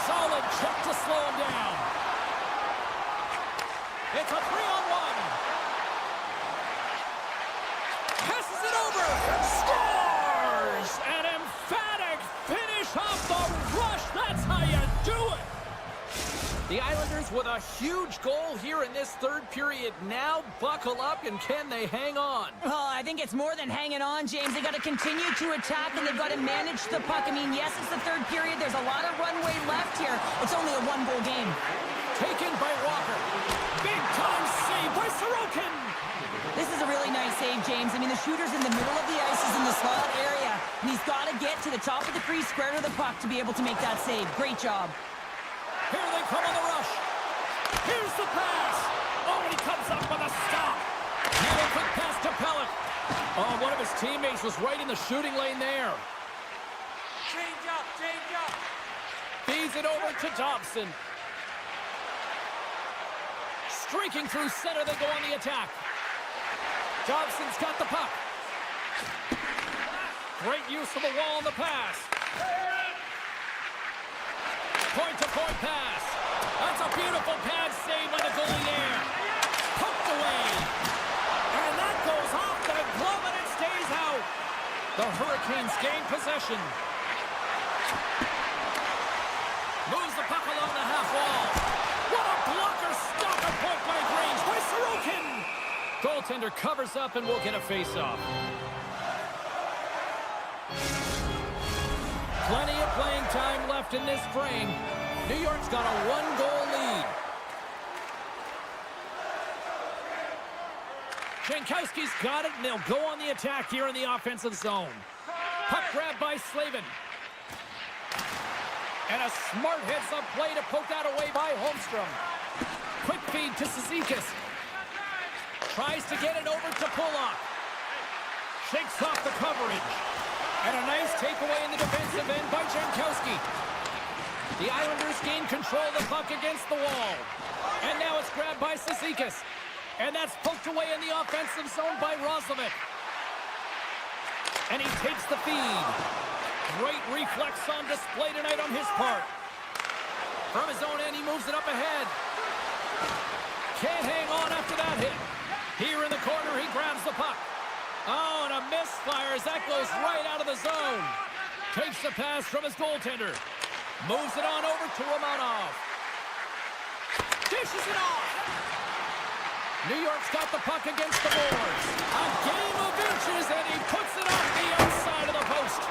Solid check to slow him down. It's a 3-on-1. Passes it over. Scores! An emphatic finish off the rush. That's how you do it. The Islanders with a huge goal here in this third period. Now buckle up, and can they hang on? Oh, I think it's more than hanging on, James. They got to continue to attack, and they've got to manage the puck. I mean, yes, it's the third period. There's a lot of runway left here. It's only a one-goal game. Taken by Walker. Big-time save by Sorokin. This is a really nice save, James. I mean, the shooter's in the middle of the ice. He's in the slot area, and he's got to get to the top of the crease, square to the puck to be able to make that save. Great job. Here they come on the rush. Here's the pass. Oh, and he comes up with a stop. Now a quick pass to Pellet. Oh, one of his teammates was right in the shooting lane there. Change up, change up. Feeds it over to Dobson. Streaking through center, they go on the attack. Dobson's got the puck. Great use of the wall on the pass. Point-to-point pass. That's a beautiful pad save by the goalie there. Poked away. And that goes off the glove and it stays out. The Hurricanes gain possession. Moves the puck along the half wall. What a blocker stop at point-blank range by Sorokin. Goaltender covers up and will get a face-off. Plenty of playing time left in this frame. New York's got a one-goal lead. Jankowski's got it, and they'll go on the attack here in the offensive zone. Puck grab by Slavin. And a smart heads-up play to poke that away by Holmstrom. Quick feed to Zizekas. Tries to get it over to Pulock. Shakes off the coverage. And a nice takeaway in the defensive end by Jankowski. The Islanders gain control of the puck against the wall. And now it's grabbed by Zizekas. And that's poked away in the offensive zone by Roslovic. And he takes the feed. Great reflex on display tonight on his part. From his own end, he moves it up ahead. Can't hang on after that hit. Here in the corner, he grabs the puck. Oh, and a misfire as that goes right out of the zone. Takes the pass from his goaltender. Moves it on over to Romanov. Dishes it off. New York's got the puck against the boards. A game of inches, and he puts it off the outside of the post.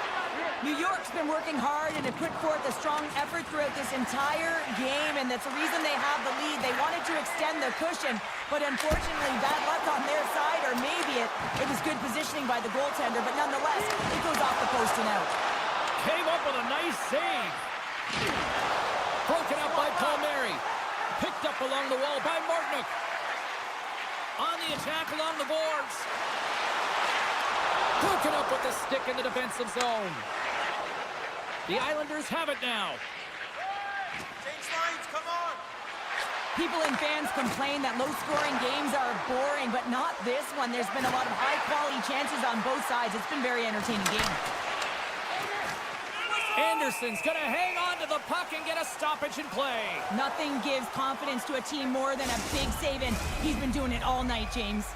New York's been working hard and have put forth a strong effort throughout this entire game, and that's the reason they have the lead. They wanted to extend the cushion, but unfortunately, bad luck on their side, or maybe it was good positioning by the goaltender, but nonetheless, it goes off the post and out. Came up with a nice save. Broken up by Palmieri. Picked up along the wall by Martinook. On the attack along the boards. Broken up with the stick in the defensive zone. The Islanders have it now. Change lines, come on. People and fans complain that low-scoring games are boring, but not this one. There's been a lot of high-quality chances on both sides. It's been a very entertaining game. Anderson's going to hang on to the puck and get a stoppage in play. Nothing gives confidence to a team more than a big save, and he's been doing it all night, James.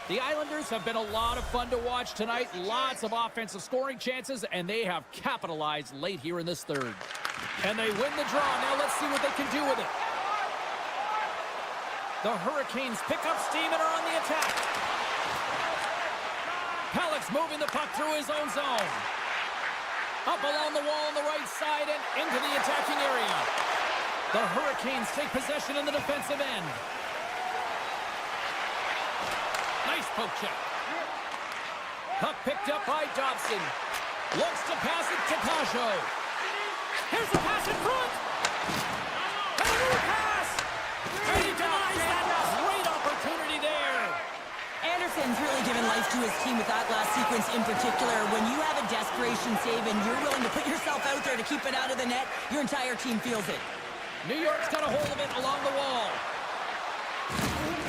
The Islanders have been a lot of fun to watch tonight. Lots of offensive scoring chances, and they have capitalized late here in this third. And they win the draw. Now let's see what they can do with it. The Hurricanes pick up steam and are on the attack. moving the puck through his own zone. Up along the wall on the right side and into the attacking area. The Hurricanes take possession in the defensive end. Nice poke check. Puck picked up by Dobson. Looks to pass it to Pajot. Here's the pass in front. And a new pass. And he denies that. Great opportunity there. Anderson's really given life to his team with that last sequence in particular. When you have a desperation save and you're willing to put yourself out there to keep it out of the net, your entire team feels it. New York's got a hold of it along the wall.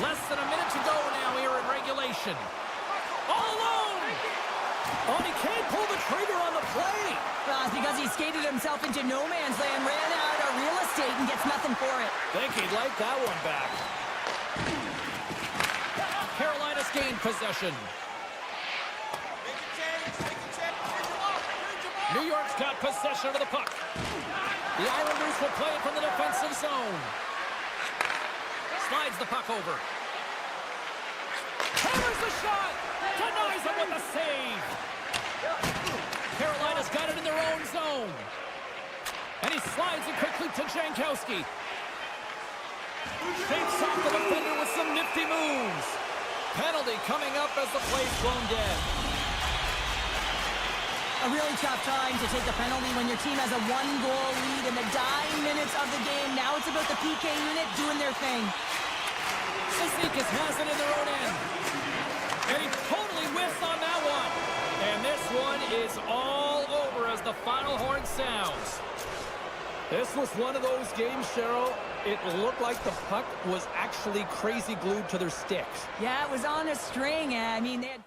Less than a minute to go now here in regulation. All alone! Oh, and he can't pull the trigger on the play. Well, it's because he skated himself into no man's land, ran out of real estate, and gets nothing for it. Think he'd like that one back. Carolina's gained possession. Make a change, change him up, change him up. New York's got possession of the puck. The Islanders will play it from the defensive zone. Slides the puck over. Hammers the shot! Denies him with the save! Carolina's got it in their own zone. And he slides it quickly to Jankowski. Shakes off the defender with some nifty moves. Penalty coming up as the play's blown dead. A really tough time to take a penalty when your team has a one-goal lead in the dying minutes of the game. Now it's about the PK unit doing their thing. Cizikas has it in their own end. And he totally whiffs on that one. And this one is all over as the final horn sounds. This was one of those games, Cheryl. It looked like the puck was actually crazy glued to their sticks. Yeah, it was on a string. I mean, they had...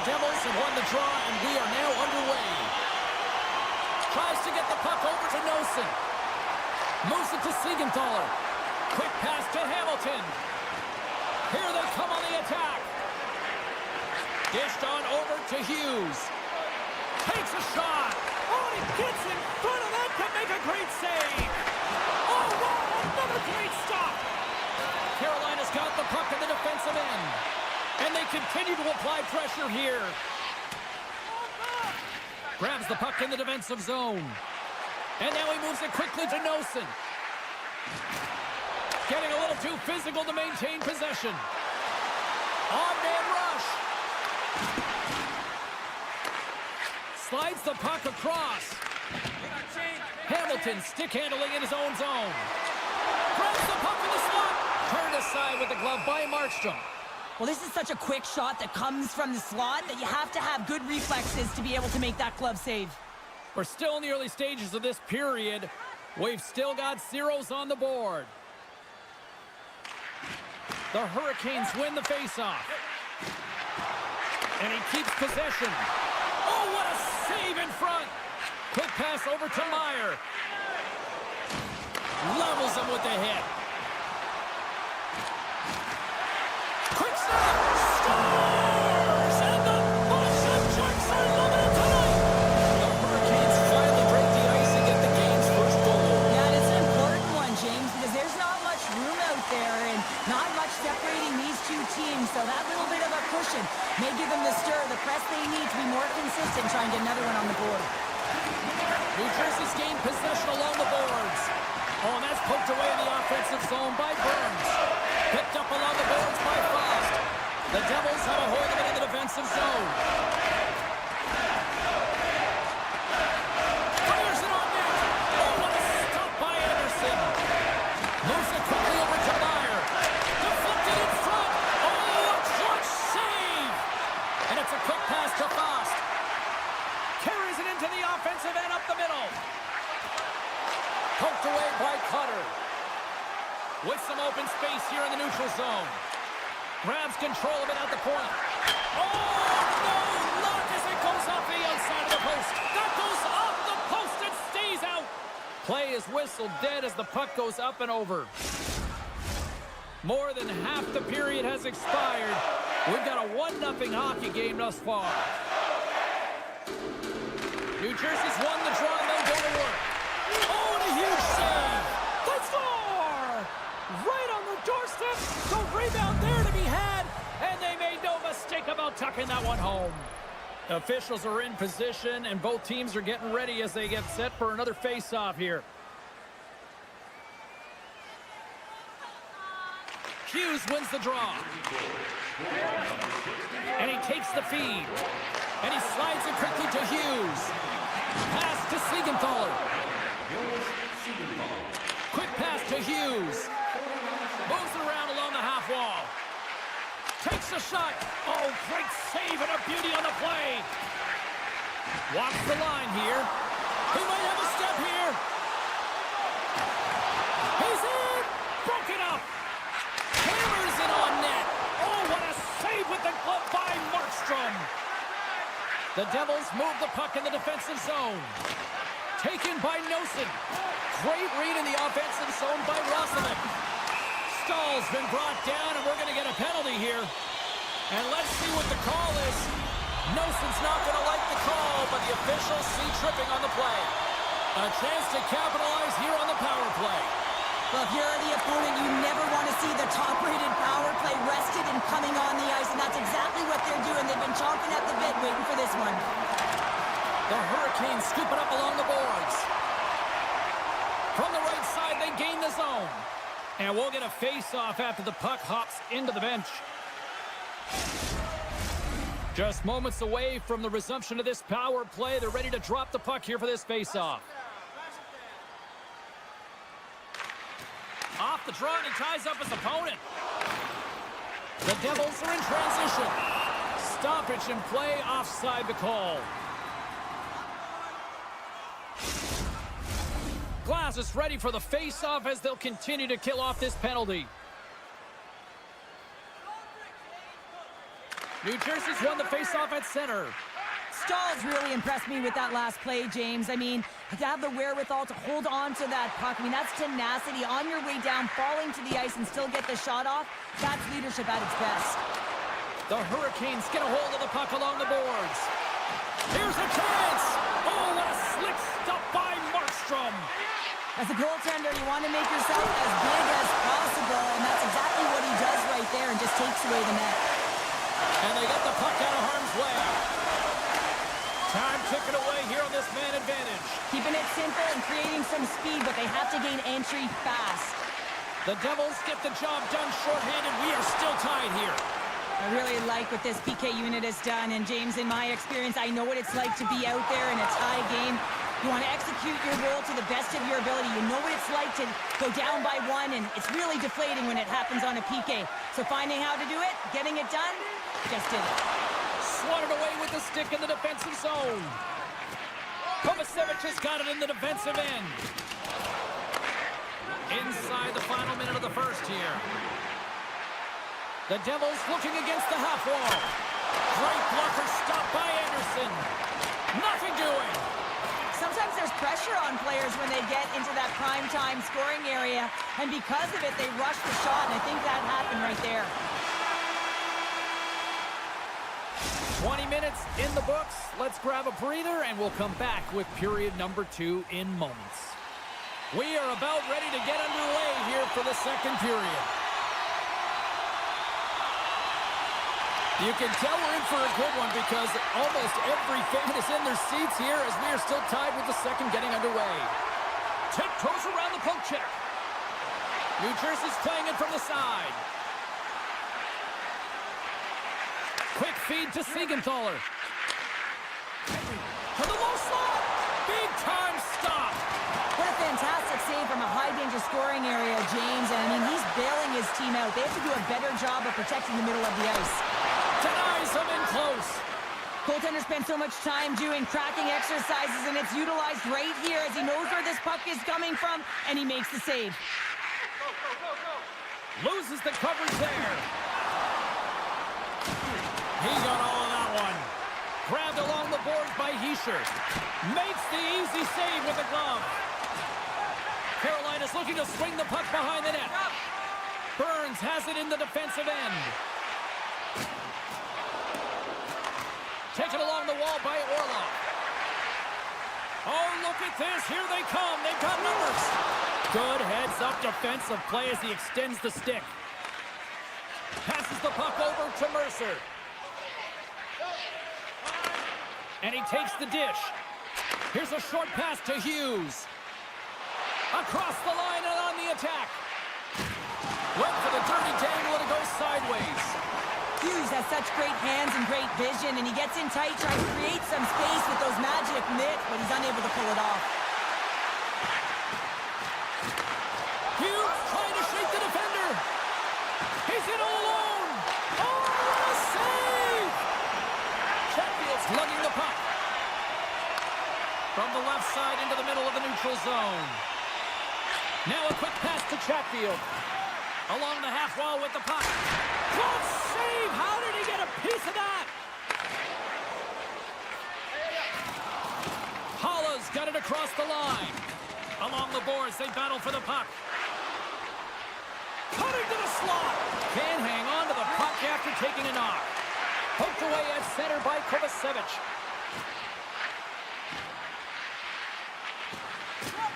Devils have won the draw, and we are now underway. Tries to get the puck over to Nosen. Moves it to Siegenthaler. Quick pass to Hamilton. Here they come on the attack. Dished on over to Hughes. Takes a shot. Oh, he gets in front of that to make a great save. Oh, wow, another great stop. Carolina's got the puck in the defensive end. And they continue to apply pressure here. Grabs the puck in the defensive zone. And now he moves it quickly to Nosen. Getting a little too physical to maintain possession. On-man rush. Slides the puck across. Hamilton stick handling in his own zone. Grabs the puck in the slot. Turned aside with the glove by Markstrom. Well, this is such a quick shot that comes from the slot that you have to have good reflexes to be able to make that glove save. We're still in the early stages of this period. We've still got zeros on the board. The Hurricanes win the faceoff. And he keeps possession. Oh, what a save in front. Quick pass over to Meyer. Levels him with the hit. Quick snap. Scores! And the Boston Sharks are eliminated tonight. The Hurricanes finally break the ice and get the game's first goal. Yeah, and it's an important one, James, because there's not much room out there and not much separating these two teams. So that little bit of a cushion may give them the stir, the press they need to be more consistent, trying to get another one on the board. New Jersey's gained possession along the boards. Oh, and that's poked away in the offensive zone by Burns. Picked up along the boards by Frost. The Devils have a hold of it in the defensive zone. Fires it on net. Oh, what a stop by Anderson. Moves it quickly over to Meyer. Deflected in front. Oh, a clutch save. And it's a quick pass to Frost. Carries it into the offensive end up the middle. Poked away by Cutter. With some open space here in the neutral zone. Grabs control of it at the point. Oh, no! Look as it goes off the outside of the post. That goes off the post and stays out. Play is whistled dead as the puck goes up and over. More than half the period has expired. We've got a 1-0 hockey game thus far. New Jersey's won the draw and they'll go to work. Oh, and a huge save. They score! Right on the doorstep. The rebound there to be had. And they made no mistake about tucking that one home. Officials are in position and both teams are getting ready as they get set for another face-off here. Hughes wins the draw. And he takes the feed. And he slides it quickly to Hughes. Pass to Siegenthaler. Quick pass to Hughes. Moves it around along the half wall. Takes a shot. Oh, great save and a beauty on the play. Walks the line here. He might have a step here. He's in. Broken up. Hammers it on net. Oh, what a save with the glove by Markstrom. The Devils move the puck in the defensive zone. Taken by Nosen. Great read in the offensive zone by Roslovic. Stahl's been brought down, and we're going to get a penalty here. And let's see what the call is. Nosen's not going to like the call, but the officials see tripping on the play. A chance to capitalize here on the power play. Well, if you're the opponent, you never want to see the top-rated power play rested and coming on the ice, and that's exactly what they're doing. They've been chomping at the bit waiting for this one. The Hurricanes scoop it up along the boards. From the right side, they gain the zone. And we'll get a face-off after the puck hops into the bench. Just moments away from the resumption of this power play. They're ready to drop the puck here for this face-off. Off the draw, and he ties up his opponent. The Devils are in transition. Stoppage in play, offside the call. Glass is ready for the face-off as they'll continue to kill off this penalty. New Jersey's won the faceoff at center. Stahl's really impressed me with that last play, James. I mean, to have the wherewithal to hold on to that puck, I mean, that's tenacity on your way down, falling to the ice and still get the shot off. That's leadership at its best. The Hurricanes get a hold of the puck along the boards. Here's a chance! Oh, what a slick stop by Markstrom! As a goaltender, you want to make yourself as big as possible, and that's exactly what he does right there and just takes away the net. And they get the puck out of harm's way. Time ticking away here on this man advantage. Keeping it simple and creating some speed, but they have to gain entry fast. The Devils get the job done shorthanded. We are still tied here. I really like what this PK unit has done, and James, in my experience, I know what it's like to be out there in a tie game. You want to execute your role to the best of your ability. You know what it's like to go down by one, and it's really deflating when it happens on a PK. So finding how to do it, getting it done, just did it. Swatted away with the stick in the defensive zone. Kovacevic has got it in the defensive end. Inside the final minute of the first here. The Devils looking against the half wall. Great blocker stop by Anderson. Nothing doing. Sometimes there's pressure on players when they get into that prime-time scoring area, and because of it, they rush the shot, and I think that happened right there. 20 minutes in the books. Let's grab a breather, and we'll come back with period number 2 in moments. We are about ready to get underway here for the second period. You can tell we're in for a good one because almost every fan is in their seats here as we are still tied with the second getting underway. Tiptoes around the poke check. New Jersey's playing it from the side. Quick feed to Siegenthaler. To the low slot. Big time stop. What a fantastic save from a high-danger scoring area, James. And, I mean, he's bailing his team out. They have to do a better job of protecting the middle of the ice. Denies him in close. Goaltenders spend so much time doing cracking exercises, and it's utilized right here as he knows where this puck is coming from, and he makes the save. Loses the coverage there. He got all of that one. Grabbed along the boards by Heischer. Makes the easy save with the glove. Carolina's looking to swing the puck behind the net. Burns has it in the defensive end. Taken along the wall by Orlov. Oh, look at this. Here they come. They've got numbers. Good heads-up defensive play as he extends the stick. Passes the puck over to Mercer. And he takes the dish. Here's a short pass to Hughes. Across the line and on the attack. Went for the dirty dangle and it goes sideways. Hughes has such great hands and great vision, and he gets in tight, trying to create some space with those magic mitts, but he's unable to pull it off. Hughes trying to shake the defender. He's in all alone. Oh, what a save! Chatfield's lugging the puck. From the left side into the middle of the neutral zone. Now a quick pass to Chatfield. Along the half wall with the puck. Close save! How did he get a piece of that? Holla's got it across the line. Along the boards, they battle for the puck. Cutting to the slot. Can't hang on to the puck after taking a knock. Poked away at center by Kovacevic.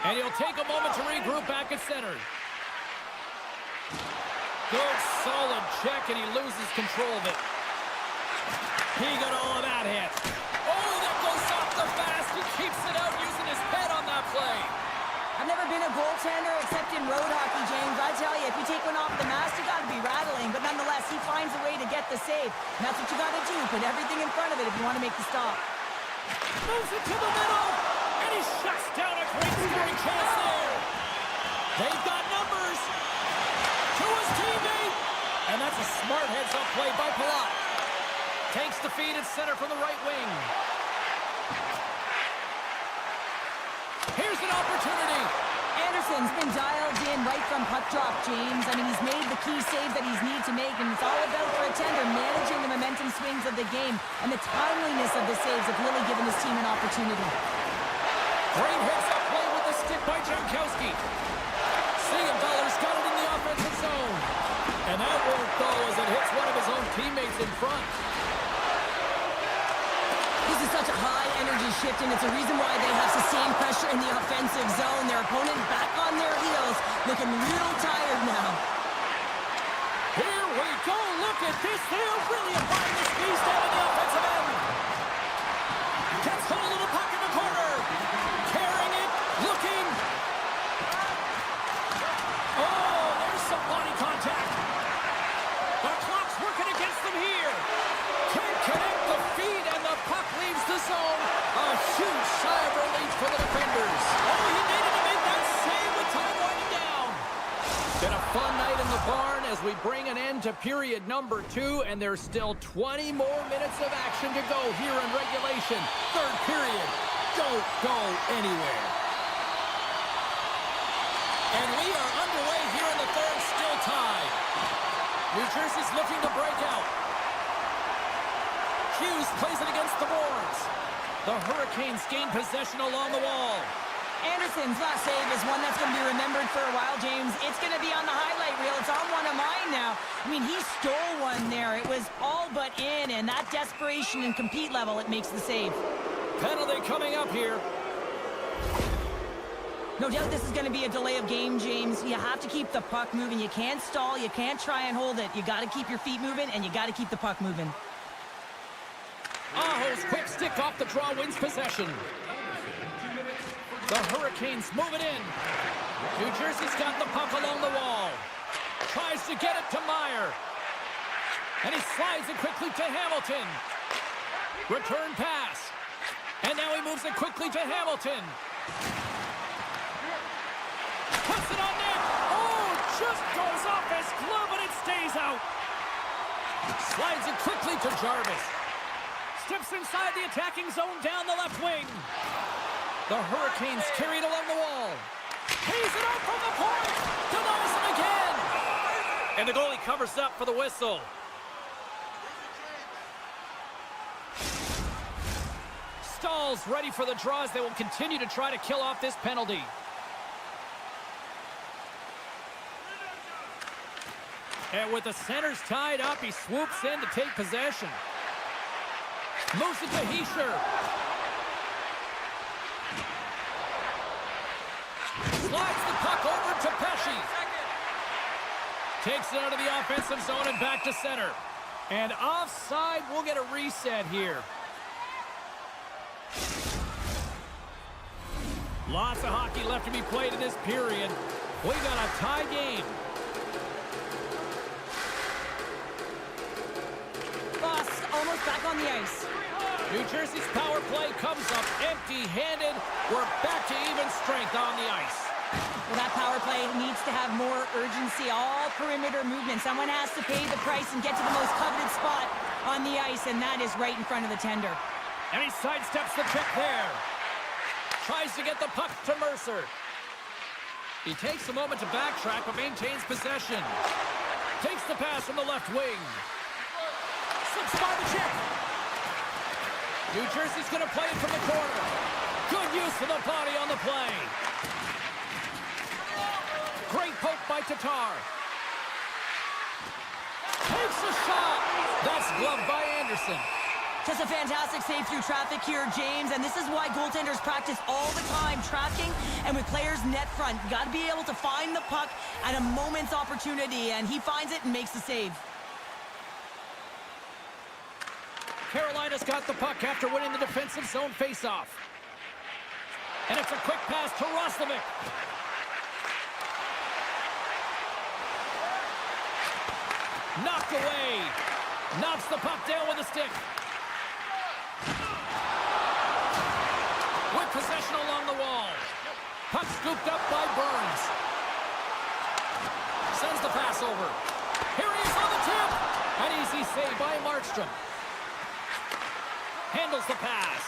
And he'll take a moment to regroup back at center. Good, solid check, and he loses control of it. He got all of that hit. Oh, that goes off the fast. He keeps it out using his head on that play. I've never been a goaltender except in road hockey, James. I tell you, if you take one off the mask, you got to be rattling. But nonetheless, he finds a way to get the save. And that's what you got to do. Put everything in front of it if you want to make the stop. Moves it to the middle. And he shuts down a great scoring chance there. They've got numbers. To his teammate. And that's a smart heads-up play by Palat. Takes the feed at center from the right wing. Here's an opportunity. Anderson's been dialed in right from puck drop, James. I mean, he's made the key saves that he's need to make, and it's all about for a tender managing the momentum swings of the game, and the timeliness of the saves have really given his team an opportunity. Great heads-up play with the stick by Jankowski. Siegenthaler's got it in the offensive zone. And that won't go as it hits one of his own teammates in front. This is such a high-energy shift, and it's a reason why they have sustained pressure in the offensive zone. Their opponent back on their heels, looking real tired now. Here we go. Look at this. They are really applying the squeeze down in the offensive end. Gets hold of the puck in the corner. Carrying it. Looking. Oh, there's some body contact. The clock's working against them here. Can't connect the feet, and the puck leaves the zone. A huge sigh of relief for the defenders. Oh, he needed to make that save with time winding down. Been a fun night in the barn as we bring an end to period number 2, and there's still 20 more minutes of action to go here in regulation. Third period. Don't go anywhere. And we are underway here in the third, still tied. New Jersey's looking to break out. Hughes plays it against the boards. The Hurricanes gain possession along the wall. Anderson's last save is one that's going to be remembered for a while, James. It's going to be on the highlight reel. It's on one of mine now. I mean, he stole one there. It was all but in, and that desperation and compete level, it makes the save. Penalty coming up here. No doubt this is going to be a delay of game, James. You have to keep the puck moving. You can't stall. You can't try and hold it. You got to keep your feet moving, and you got to keep the puck moving. Aho's quick stick off the draw wins possession. The Hurricanes move it in. New Jersey's got the puck along the wall. Tries to get it to Meyer. And he slides it quickly to Hamilton. Return pass. And now he moves it quickly to Hamilton. Puts it on net. Oh, just goes off his glove and it stays out. Slides it quickly to Jarvis. Steps inside the attacking zone down the left wing. The Hurricanes carried along the wall. Pays it out from the point. Denies him again. And the goalie covers up for the whistle. Stahl's ready for the draws. They will continue to try to kill off this penalty. And with the centers tied up, he swoops in to take possession. Moves it to Hischier. Slides the puck over to Pesce. Takes it out of the offensive zone and back to center. And offside, we'll get a reset here. Lots of hockey left to be played in this period. We got a tie game. Boss almost back on the ice. New Jersey's power play comes up empty-handed. We're back to even strength on the ice. Well, that power play needs to have more urgency. All perimeter movement. Someone has to pay the price and get to the most coveted spot on the ice, and that is right in front of the tender. And he sidesteps the check there. Tries to get the puck to Mercer. He takes a moment to backtrack, but maintains possession. Takes the pass from the left wing. Slips by the check. New Jersey's going to play it from the corner. Good use of the body on the play. Great poke by Tatar. Takes a shot. That's gloved by Anderson. Just a fantastic save through traffic here, James, and this is why goaltenders practice all the time, tracking and with players net front. You got to be able to find the puck at a moment's opportunity, and he finds it and makes the save. Carolina's got the puck after winning the defensive zone faceoff. And it's a quick pass to Roslovic. Knocked away. Knocks the puck down with a stick. With possession along the wall. Puck scooped up by Burns. Sends the pass over. Here he is on the tip. An easy save by Markstrom. Handles the pass.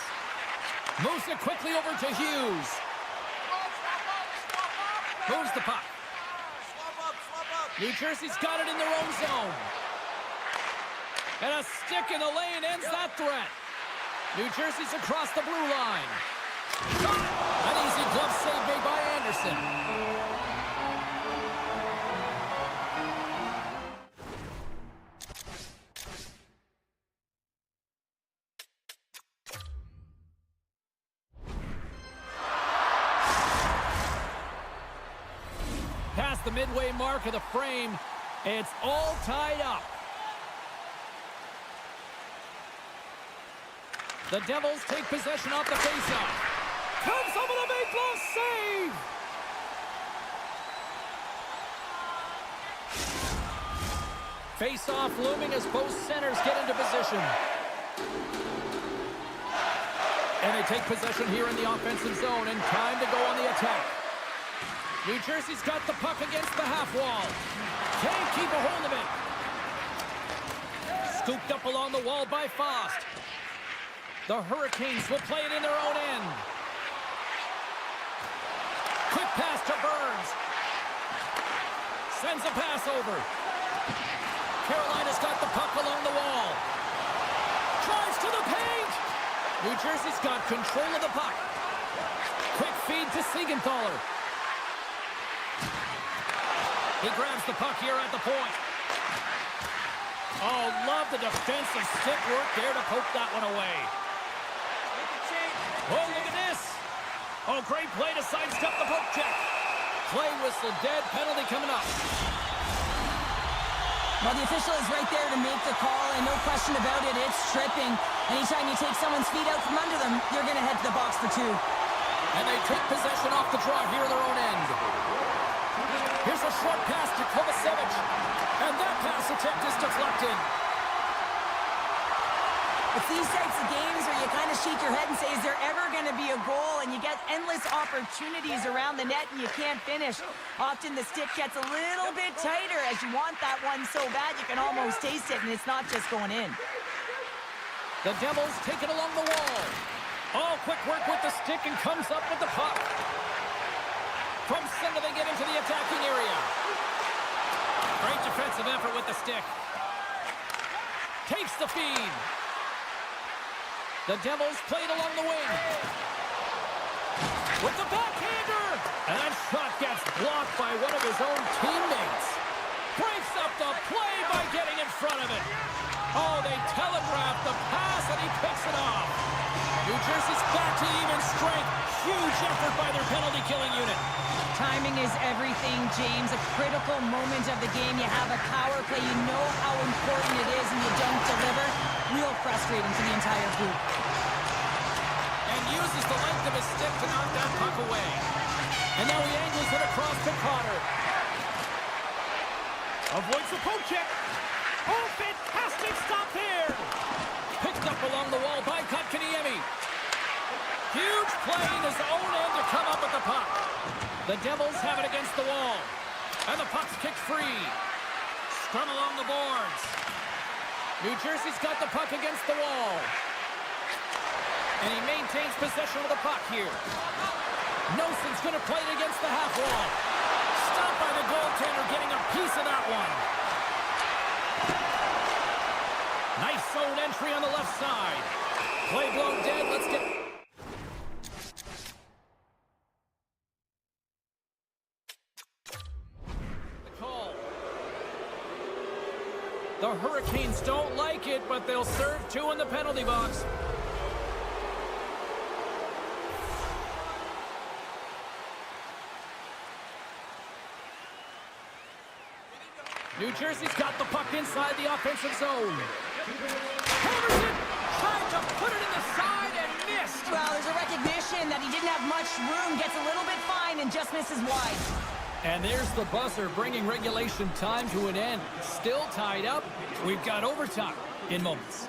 Moves it quickly over to Hughes. Moves the puck. Swap up. New Jersey's got it in their own zone. And a stick in the lane ends that threat. New Jersey's across the blue line. An easy glove save made by Anderson. Past the midway mark of the frame, it's all tied up. The Devils take possession off the faceoff. Comes up with a big glove save! Face-off looming as both centers get into position. And they take possession here in the offensive zone, and time to go on the attack. New Jersey's got the puck against the half wall. Can't keep a hold of it. Scooped up along the wall by Fost. The Hurricanes will play it in their own end. Quick pass to Burns. Sends a pass over. Carolina's got the puck along the wall. Drives to the paint. New Jersey's got control of the puck. Quick feed to Siegenthaler. He grabs the puck here at the point. Oh, love the defensive stick work there to poke that one away. Oh, look at this. Oh, great play to sidestep the poke check. Play whistle dead, penalty coming up. Well, the official is right there to make the call, and no question about it, it's tripping. Anytime you take someone's feet out from under them, you're going to head to the box for two. And they take possession off the draw here in their own end. Here's a short pass to Kovacevic. And that pass attempt is deflected. It's these types of games where you kind of shake your head and say, is there ever going to be a goal? And you get endless opportunities around the net and you can't finish. Often the stick gets a little bit tighter as you want that one so bad you can almost taste it, and it's not just going in. The Devils take it along the wall. Oh, quick work with the stick and comes up with the puck. From center they get into the attacking area. Great defensive effort with the stick. Takes the feed. The Devils played along the wing. With the backhander. And that shot gets blocked by one of his own teammates. Breaks up the play by getting in front of it. Oh, they telegraphed the pass and he picks it off. New Jersey's back to even strength. Huge effort by their penalty-killing unit. Timing is everything, James. A critical moment of the game. You have a power play. You know how important it is, and you don't deliver. Real frustrating to the entire group. And uses the length of his stick to knock that puck away. And now he angles it across to Cotter. Avoids the poke check. Oh, fantastic stop there. Picked up along the wall by Kotkaniemi. Huge play in his own end to come up with the puck. The Devils have it against the wall. And the puck's kicked free. Scrum along the boards. New Jersey's got the puck against the wall. And he maintains possession of the puck here. Nelson's going to play it against the half wall. Stopped by the goaltender, getting a piece of that one. Nice zone entry on the left side. Play blown dead. Let's get... The Hurricanes don't like it, but they'll serve two in the penalty box. New Jersey's got the puck inside the offensive zone. Henderson tried to put it in the side and missed. Well, there's a recognition that he didn't have much room, gets a little bit fine, and just misses wide. And there's the buzzer, bringing regulation time to an end. Still tied up. We've got overtime in moments.